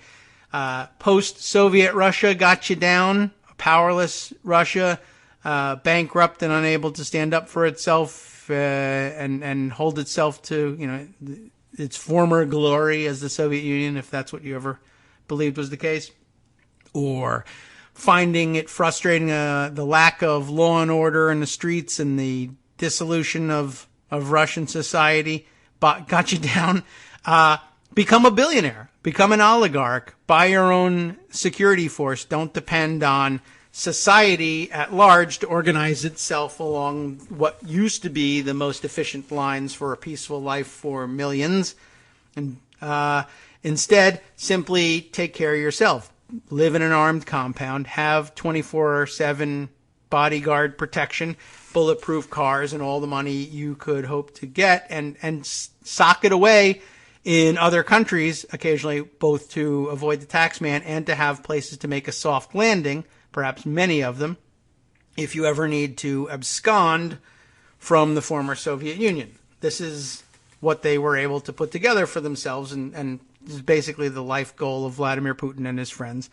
Post-Soviet Russia got you down, powerless Russia, bankrupt and unable to stand up for itself and hold itself to its former glory as the Soviet Union, if that's what you ever believed was the case, or finding it frustrating the lack of law and order in the streets and the dissolution of Russian society got you down. Become a billionaire, become an oligarch, buy your own security force. Don't depend on society at large to organize itself along what used to be the most efficient lines for a peaceful life for millions. And instead, simply take care of yourself. Live in an armed compound, have 24/7 bodyguard protection, bulletproof cars, and all the money you could hope to get, and sock it away in other countries occasionally, both to avoid the tax man and to have places to make a soft landing, perhaps many of them, if you ever need to abscond from the former Soviet Union. This is what they were able to put together for themselves, and this is basically the life goal of Vladimir Putin and his friends,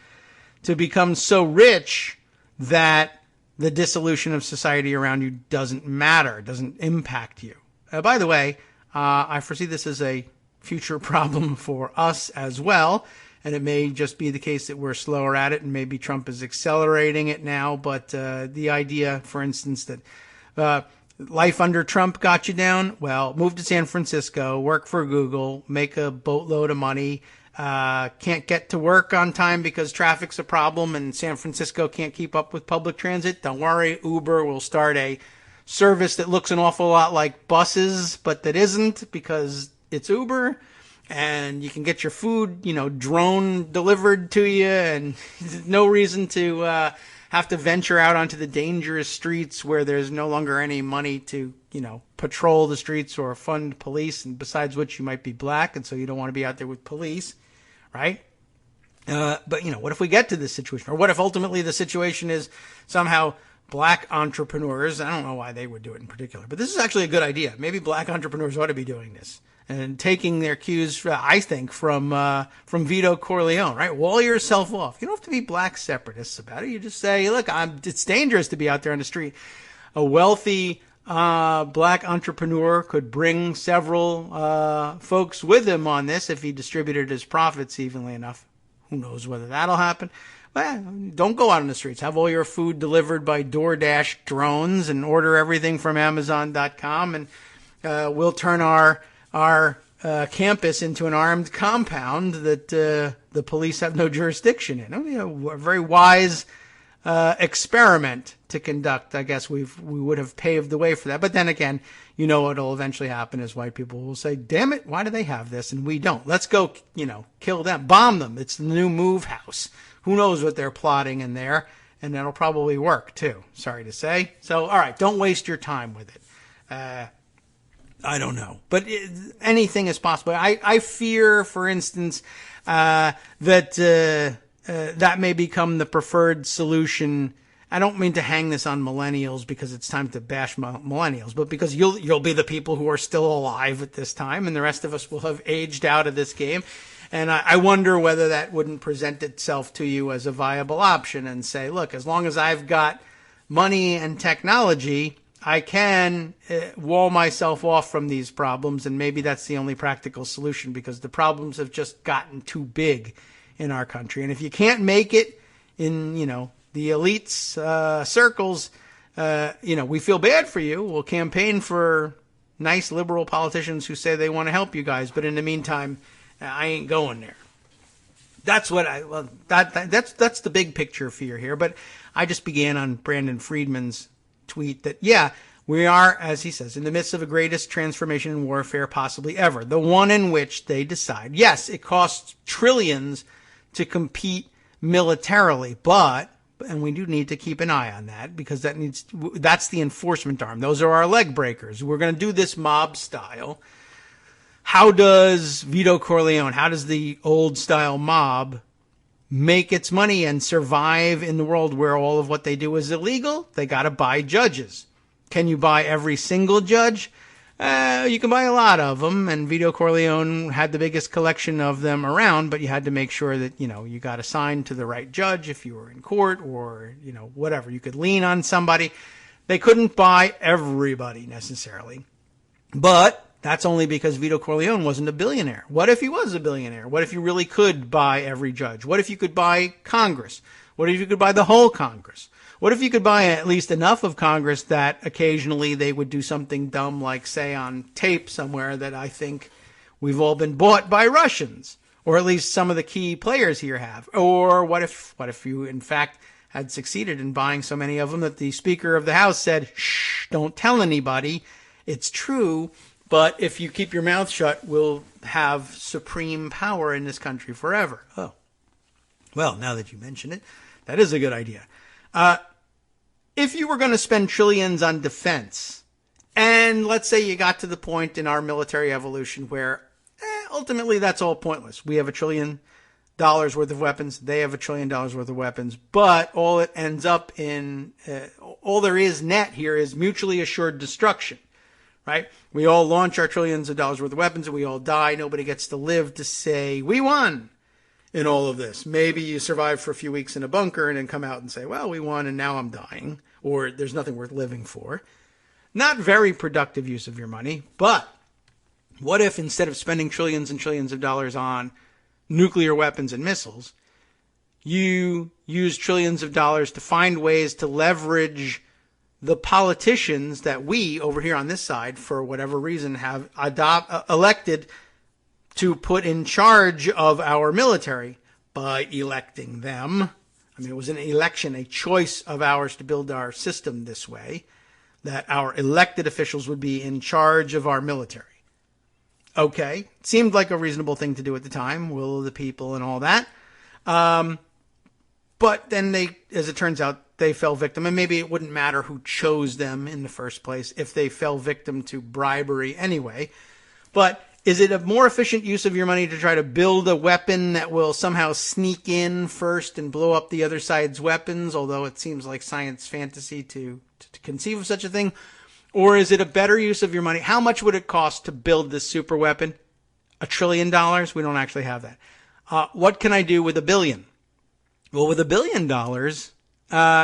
to become so rich that the dissolution of society around you doesn't matter, doesn't impact you. By the way, I foresee this as a future problem for us as well, and it may just be the case that we're slower at it, and maybe Trump is accelerating it now, but the idea, for instance, that life under Trump got you down, well, move to San Francisco, work for Google, make a boatload of money, can't get to work on time because traffic's a problem and San Francisco can't keep up with public transit. Don't worry, Uber will start a service that looks an awful lot like buses, but that isn't because it's Uber. And you can get your food, drone delivered to you, and no reason to have to venture out onto the dangerous streets where there's no longer any money to, patrol the streets or fund police, and besides which you might be black, and so you don't want to be out there with police, right? But, what if we get to this situation? Or what if ultimately the situation is somehow black entrepreneurs, I don't know why they would do it in particular, but this is actually a good idea. Maybe black entrepreneurs ought to be doing this and taking their cues, I think, from Vito Corleone, right? Wall yourself off. You don't have to be black separatists about it. You just say, look, it's dangerous to be out there on the street. A wealthy black entrepreneur could bring several folks with him on this if he distributed his profits evenly enough. Who knows whether that'll happen? Well, don't go out on the streets. Have all your food delivered by DoorDash drones and order everything from Amazon.com, and we'll turn our campus into an armed compound that the police have no jurisdiction in. A very wise experiment to conduct. I guess we would have paved the way for that. But then again, what'll eventually happen is white people will say, damn it, why do they have this and we don't? Let's go, kill them, bomb them. It's the new move house. Who knows what they're plotting in there? And that'll probably work too. Sorry to say. So, all right, don't waste your time with it. I don't know. But anything is possible. I fear, for instance, that may become the preferred solution. I don't mean to hang this on millennials because it's time to bash millennials, but because you'll be the people who are still alive at this time, and the rest of us will have aged out of this game. And I wonder whether that wouldn't present itself to you as a viable option and say, look, as long as I've got money and technology, I can wall myself off from these problems, and maybe that's the only practical solution because the problems have just gotten too big in our country. And if you can't make it in, the elites circles, we feel bad for you. We'll campaign for nice liberal politicians who say they want to help you guys, but in the meantime, I ain't going there. That's what that's the big picture fear here. But I just began on Brandon Friedman's tweet that, we are, as he says, in the midst of the greatest transformation in warfare possibly ever. The one in which they decide, yes, it costs trillions to compete militarily, and we do need to keep an eye on that because that's the enforcement arm. Those are our leg breakers. We're going to do this mob style. How does Vito Corleone, how does the old style mob make its money and survive in the world where all of what they do is illegal? They got to buy judges. Can you buy every single judge? You can buy a lot of them, and Vito Corleone had the biggest collection of them around, but you had to make sure that, you got assigned to the right judge if you were in court or, whatever. You could lean on somebody. They couldn't buy everybody necessarily, but that's only because Vito Corleone wasn't a billionaire. What if he was a billionaire? What if you really could buy every judge? What if you could buy Congress? What if you could buy the whole Congress? What if you could buy at least enough of Congress that occasionally they would do something dumb like say on tape somewhere that I think we've all been bought by Russians, or at least some of the key players here have? Or what if you in fact had succeeded in buying so many of them that the Speaker of the House said, shh, don't tell anybody. It's true. But if you keep your mouth shut, we'll have supreme power in this country forever. Oh, well, now that you mention it, that is a good idea. If you were going to spend trillions on defense, and let's say you got to the point in our military evolution where ultimately that's all pointless. We have $1 trillion worth of weapons. They have $1 trillion worth of weapons. But all it ends up in, all there is net here is mutually assured destruction. Right? We all launch our trillions of dollars worth of weapons and we all die. Nobody gets to live to say, we won in all of this. Maybe you survive for a few weeks in a bunker and then come out and say, well, we won and now I'm dying. Or there's nothing worth living for. Not very productive use of your money. But what if instead of spending trillions and trillions of dollars on nuclear weapons and missiles, you use trillions of dollars to find ways to leverage the politicians that we over here on this side, for whatever reason, have elected to put in charge of our military by electing them. I mean, it was an election, a choice of ours to build our system this way, that our elected officials would be in charge of our military. Okay, it seemed like a reasonable thing to do at the time, will of the people and all that. But then they, as it turns out, they fell victim, and maybe it wouldn't matter who chose them in the first place if they fell victim to bribery anyway. But Is it a more efficient use of your money to try to build a weapon that will somehow sneak in first and blow up the other side's weapons, although it seems like science fantasy to conceive of such a thing? Or is it a better use of your money? How much would it cost to build this super weapon? $1 trillion? We don't actually have that. What can I do with $1 billion? Well, with $1 billion,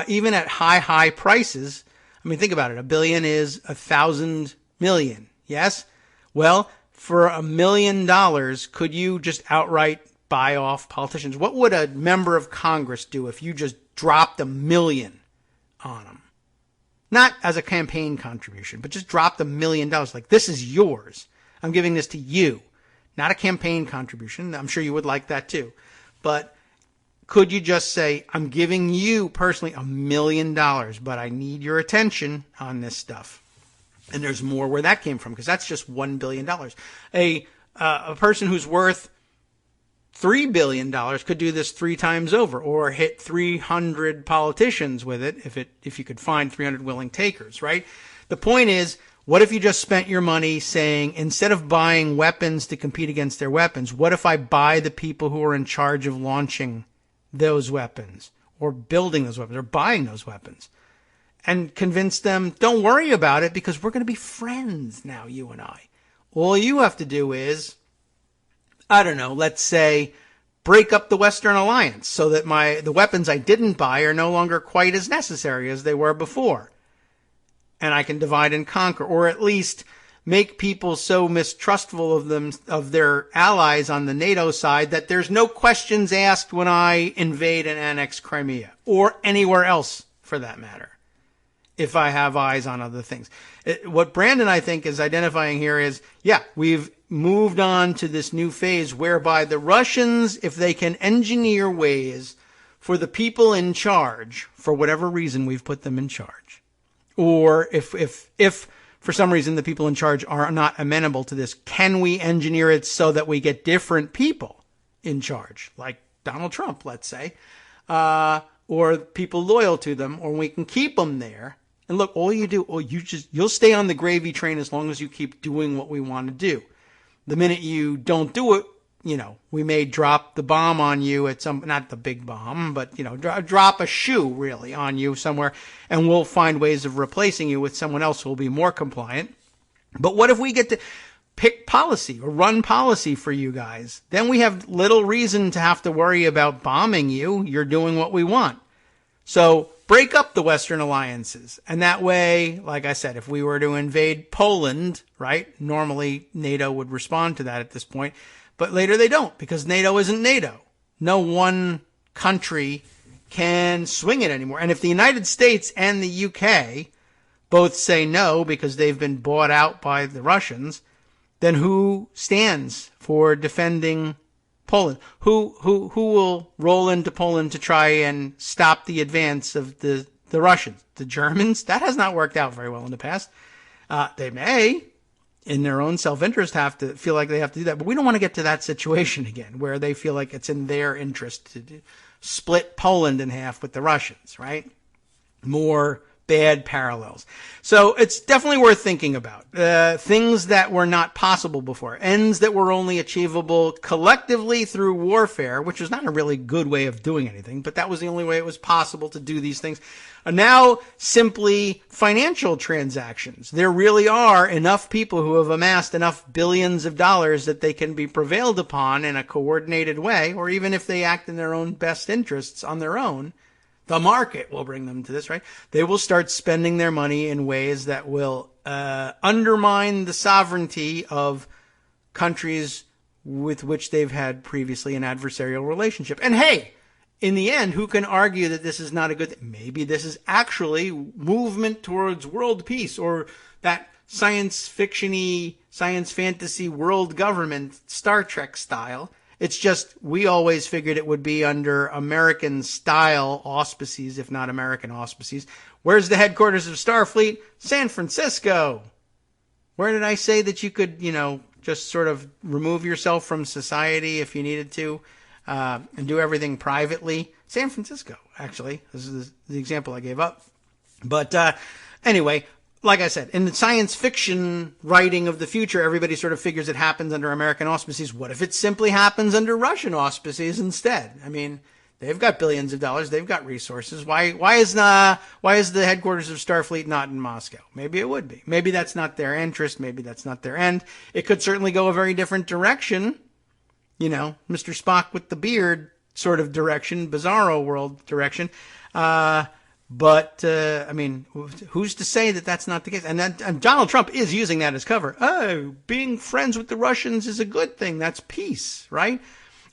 even at high prices, I mean, think about it. $1 billion is 1,000 million. Yes? Well, for $1 million, could you just outright buy off politicians? What would a member of Congress do if you just dropped $1 million on them? Not as a campaign contribution, but just dropped $1 million. Like, this is yours. I'm giving this to you. Not a campaign contribution. I'm sure you would like that too. But could you just say, I'm giving you personally $1 million, but I need your attention on this stuff? And there's more where that came from, because that's just $1 billion. A person who's worth $3 billion could do this 3 times over, or hit 300 politicians with it if you could find 300 willing takers, right? The point is, what if you just spent your money saying, instead of buying weapons to compete against their weapons, what if I buy the people who are in charge of launching those weapons, or building those weapons, or buying those weapons? And convince them, don't worry about it, because we're going to be friends now, you and I. All you have to do is, I don't know, let's say, break up the Western Alliance so that the weapons I didn't buy are no longer quite as necessary as they were before. And I can divide and conquer, or at least make people so mistrustful of their allies on the NATO side that there's no questions asked when I invade and annex Crimea, or anywhere else for that matter, if I have eyes on other things. What Brandon, I think, is identifying here is, we've moved on to this new phase whereby the Russians, if they can engineer ways for the people in charge, for whatever reason we've put them in charge, or if for some reason the people in charge are not amenable to this, can we engineer it so that we get different people in charge, like Donald Trump, let's say, or people loyal to them, or we can keep them there. And look, all you do, you'll stay on the gravy train as long as you keep doing what we want to do. The minute you don't do it, we may drop the bomb on you at not the big bomb, but, drop a shoe really on you somewhere, and we'll find ways of replacing you with someone else who will be more compliant. But what if we get to pick policy or run policy for you guys? Then we have little reason to have to worry about bombing you. You're doing what we want. So break up the Western alliances. And that way, like I said, if we were to invade Poland, right, normally NATO would respond to that at this point. But later they don't, because NATO isn't NATO. No one country can swing it anymore. And if the United States and the UK both say no because they've been bought out by the Russians, then who stands for defending Poland? Who will roll into Poland to try and stop the advance of the Russians? The Germans? That has not worked out very well in the past. They may, in their own self-interest, have to feel like they have to do that. But we don't want to get to that situation again, where they feel like it's in their interest to split Poland in half with the Russians, right? More bad parallels. So it's definitely worth thinking about. Things that were not possible before. Ends that were only achievable collectively through warfare, which was not a really good way of doing anything, but that was the only way it was possible to do these things. Are now simply financial transactions. There really are enough people who have amassed enough billions of dollars that they can be prevailed upon in a coordinated way, or even if they act in their own best interests on their own, the market will bring them to this, right? They will start spending their money in ways that will undermine the sovereignty of countries with which they've had previously an adversarial relationship. And hey, in the end, who can argue that this is not a good thing? Maybe this is actually movement towards world peace, or that science fiction-y, science fantasy world government, Star Trek style. It's just, we always figured it would be under American-style auspices, if not American auspices. Where's the headquarters of Starfleet? San Francisco. Where did I say that you could, just sort of remove yourself from society if you needed to, and do everything privately? San Francisco, actually. This is the example I gave up. But anyway, like I said, in the science fiction writing of the future, everybody sort of figures it happens under American auspices. What if it simply happens under Russian auspices instead? I mean, they've got billions of dollars. They've got resources. Why is the headquarters of Starfleet not in Moscow? Maybe it would be. Maybe that's not their interest. Maybe that's not their end. It could certainly go a very different direction. You know, Mr. Spock with the beard sort of direction, bizarro world direction. But I mean, who's to say that that's not the case? And Donald Trump is using that as cover. Oh, being friends with the Russians is a good thing. That's peace, right?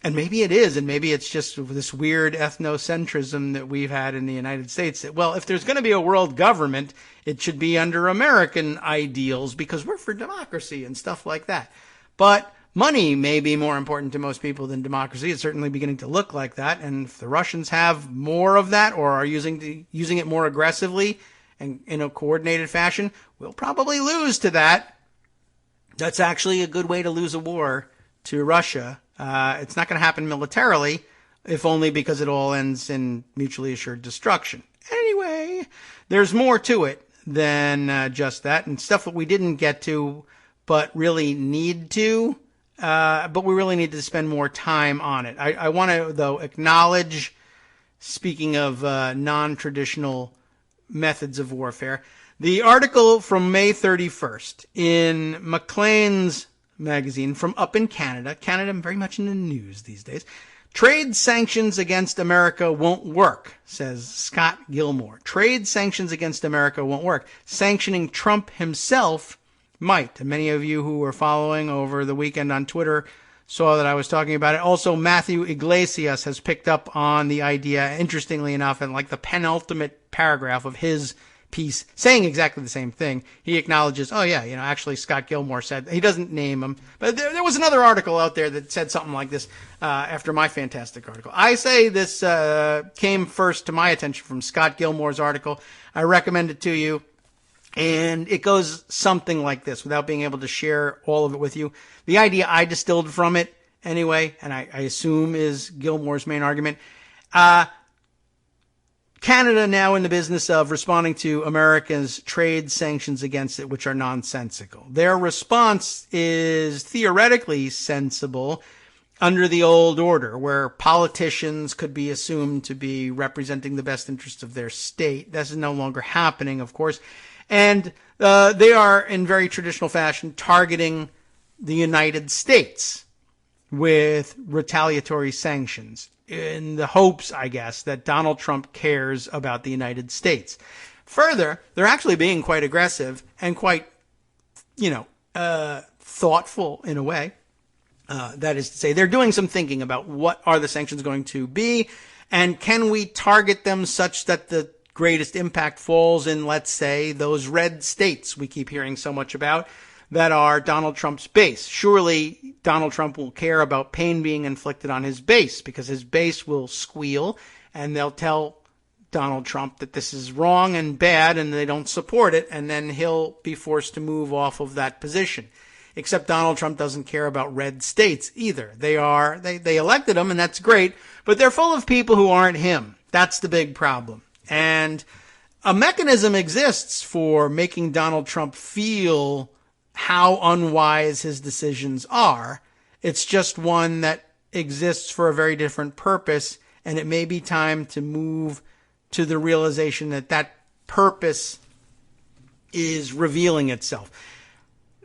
And maybe it is, and maybe it's just this weird ethnocentrism that we've had in the United States. That, well, if there's going to be a world government, it should be under American ideals because we're for democracy and stuff like that. But money may be more important to most people than democracy. It's certainly beginning to look like that. And if the Russians have more of that or are using it more aggressively and in a coordinated fashion, we'll probably lose to that. That's actually a good way to lose a war to Russia. It's not going to happen militarily, if only because it all ends in mutually assured destruction. Anyway, there's more to it than just that, and stuff that we didn't get to but really need to. But we really need to spend more time on it. I want to, though, acknowledge, speaking of non-traditional methods of warfare, the article from May 31st in Maclean's magazine from up in Canada. Canada very much in the news these days. Trade sanctions against America won't work, says Scott Gilmore. Trade sanctions against America won't work. Sanctioning Trump himself might. And many of you who were following over the weekend on Twitter saw that I was talking about it. Also, Matthew Iglesias has picked up on the idea, interestingly enough, in like the penultimate paragraph of his piece, saying exactly the same thing. He acknowledges, oh yeah, actually Scott Gilmore said, he doesn't name him, but there was another article out there that said something like this after my fantastic article. I say this came first to my attention from Scott Gilmore's article. I recommend it to you. And it goes something like this, without being able to share all of it with you. The idea I distilled from it, anyway, and I assume is Gilmore's main argument. Canada now in the business of responding to America's trade sanctions against it, which are nonsensical. Their response is theoretically sensible under the old order, where politicians could be assumed to be representing the best interests of their state. This is no longer happening, of course. And they are, in very traditional fashion, targeting the United States with retaliatory sanctions in the hopes, I guess, that Donald Trump cares about the United States. Further, they're actually being quite aggressive and quite, thoughtful in a way. That is to say, they're doing some thinking about what are the sanctions going to be, and can we target them such that the greatest impact falls in, let's say, those red states we keep hearing so much about that are Donald Trump's base. Surely Donald Trump will care about pain being inflicted on his base, because his base will squeal and they'll tell Donald Trump that this is wrong and bad and they don't support it, and then he'll be forced to move off of that position. Except Donald Trump doesn't care about red states either. They elected him, and that's great, but they're full of people who aren't him. That's the big problem. And a mechanism exists for making Donald Trump feel how unwise his decisions are. It's just one that exists for a very different purpose, and it may be time to move to the realization that that purpose is revealing itself.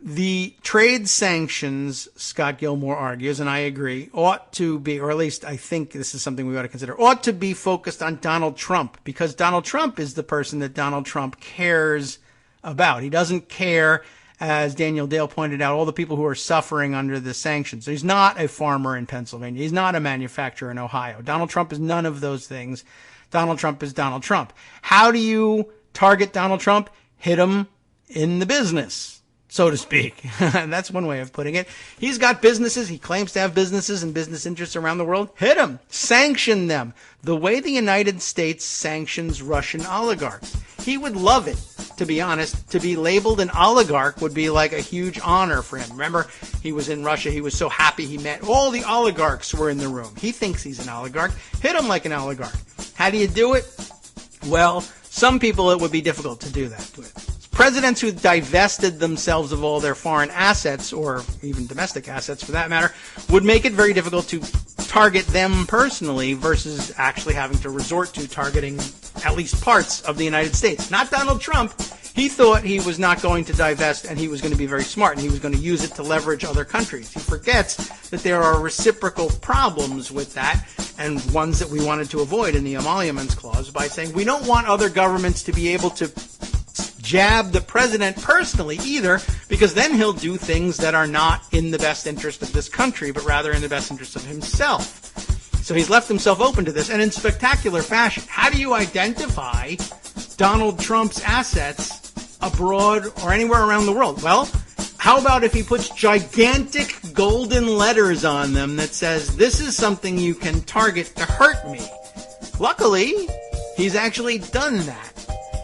The trade sanctions, Scott Gilmore argues, and I agree, ought to be, or at least I think this is something we ought to consider, ought to be focused on Donald Trump, because Donald Trump is the person that Donald Trump cares about. He doesn't care, as Daniel Dale pointed out, all the people who are suffering under the sanctions. He's not a farmer in Pennsylvania. He's not a manufacturer in Ohio. Donald Trump is none of those things. Donald Trump is Donald Trump. How do you target Donald Trump? Hit him in the business, so to speak. That's one way of putting it. He's got businesses. He claims to have businesses and business interests around the world. Hit them. Sanction them. The way the United States sanctions Russian oligarchs. He would love it, to be honest. To be labeled an oligarch would be like a huge honor for him. Remember, he was in Russia. He was so happy he met all the oligarchs were in the room. He thinks he's an oligarch. Hit him like an oligarch. How do you do it? Well, some people it would be difficult to do that with. presidents who divested themselves of all their foreign assets, or even domestic assets for that matter, would make it very difficult to target them personally versus actually having to resort to targeting at least parts of the United States. Not Donald Trump. He thought he was not going to divest, and he was going to be very smart, and he was going to use it to leverage other countries. He forgets that there are reciprocal problems with that, and ones that we wanted to avoid in the emoluments clause by saying we don't want other governments to be able to jab the president personally either, because then he'll do things that are not in the best interest of this country, but rather in the best interest of himself. So he's left himself open to this, and in spectacular fashion. How do you identify Donald Trump's assets abroad or anywhere around the world? Well, how about if he puts gigantic golden letters on them that says, this is something you can target to hurt me? Luckily, he's actually done that.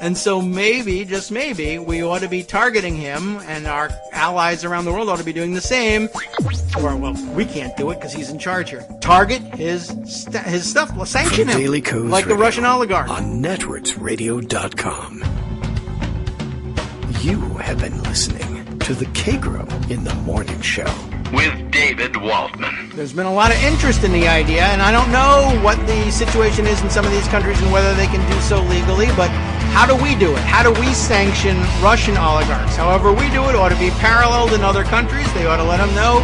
And so maybe, just maybe, we ought to be targeting him, and our allies around the world ought to be doing the same. Or, well, we can't do it because he's in charge here. Target his stuff. Well, sanction him, Daily Kos like the Russian oligarch. On networksradio.com. You have been listening to the Kagro in the Morning Show. With David Waldman. There's been a lot of interest in the idea, and I don't know what the situation is in some of these countries and whether they can do so legally, but how do we do it? How do we sanction Russian oligarchs? However we do it ought to be paralleled in other countries. They ought to let them know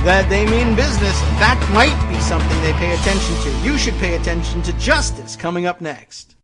that they mean business. That might be something they pay attention to. You should pay attention to justice coming up next.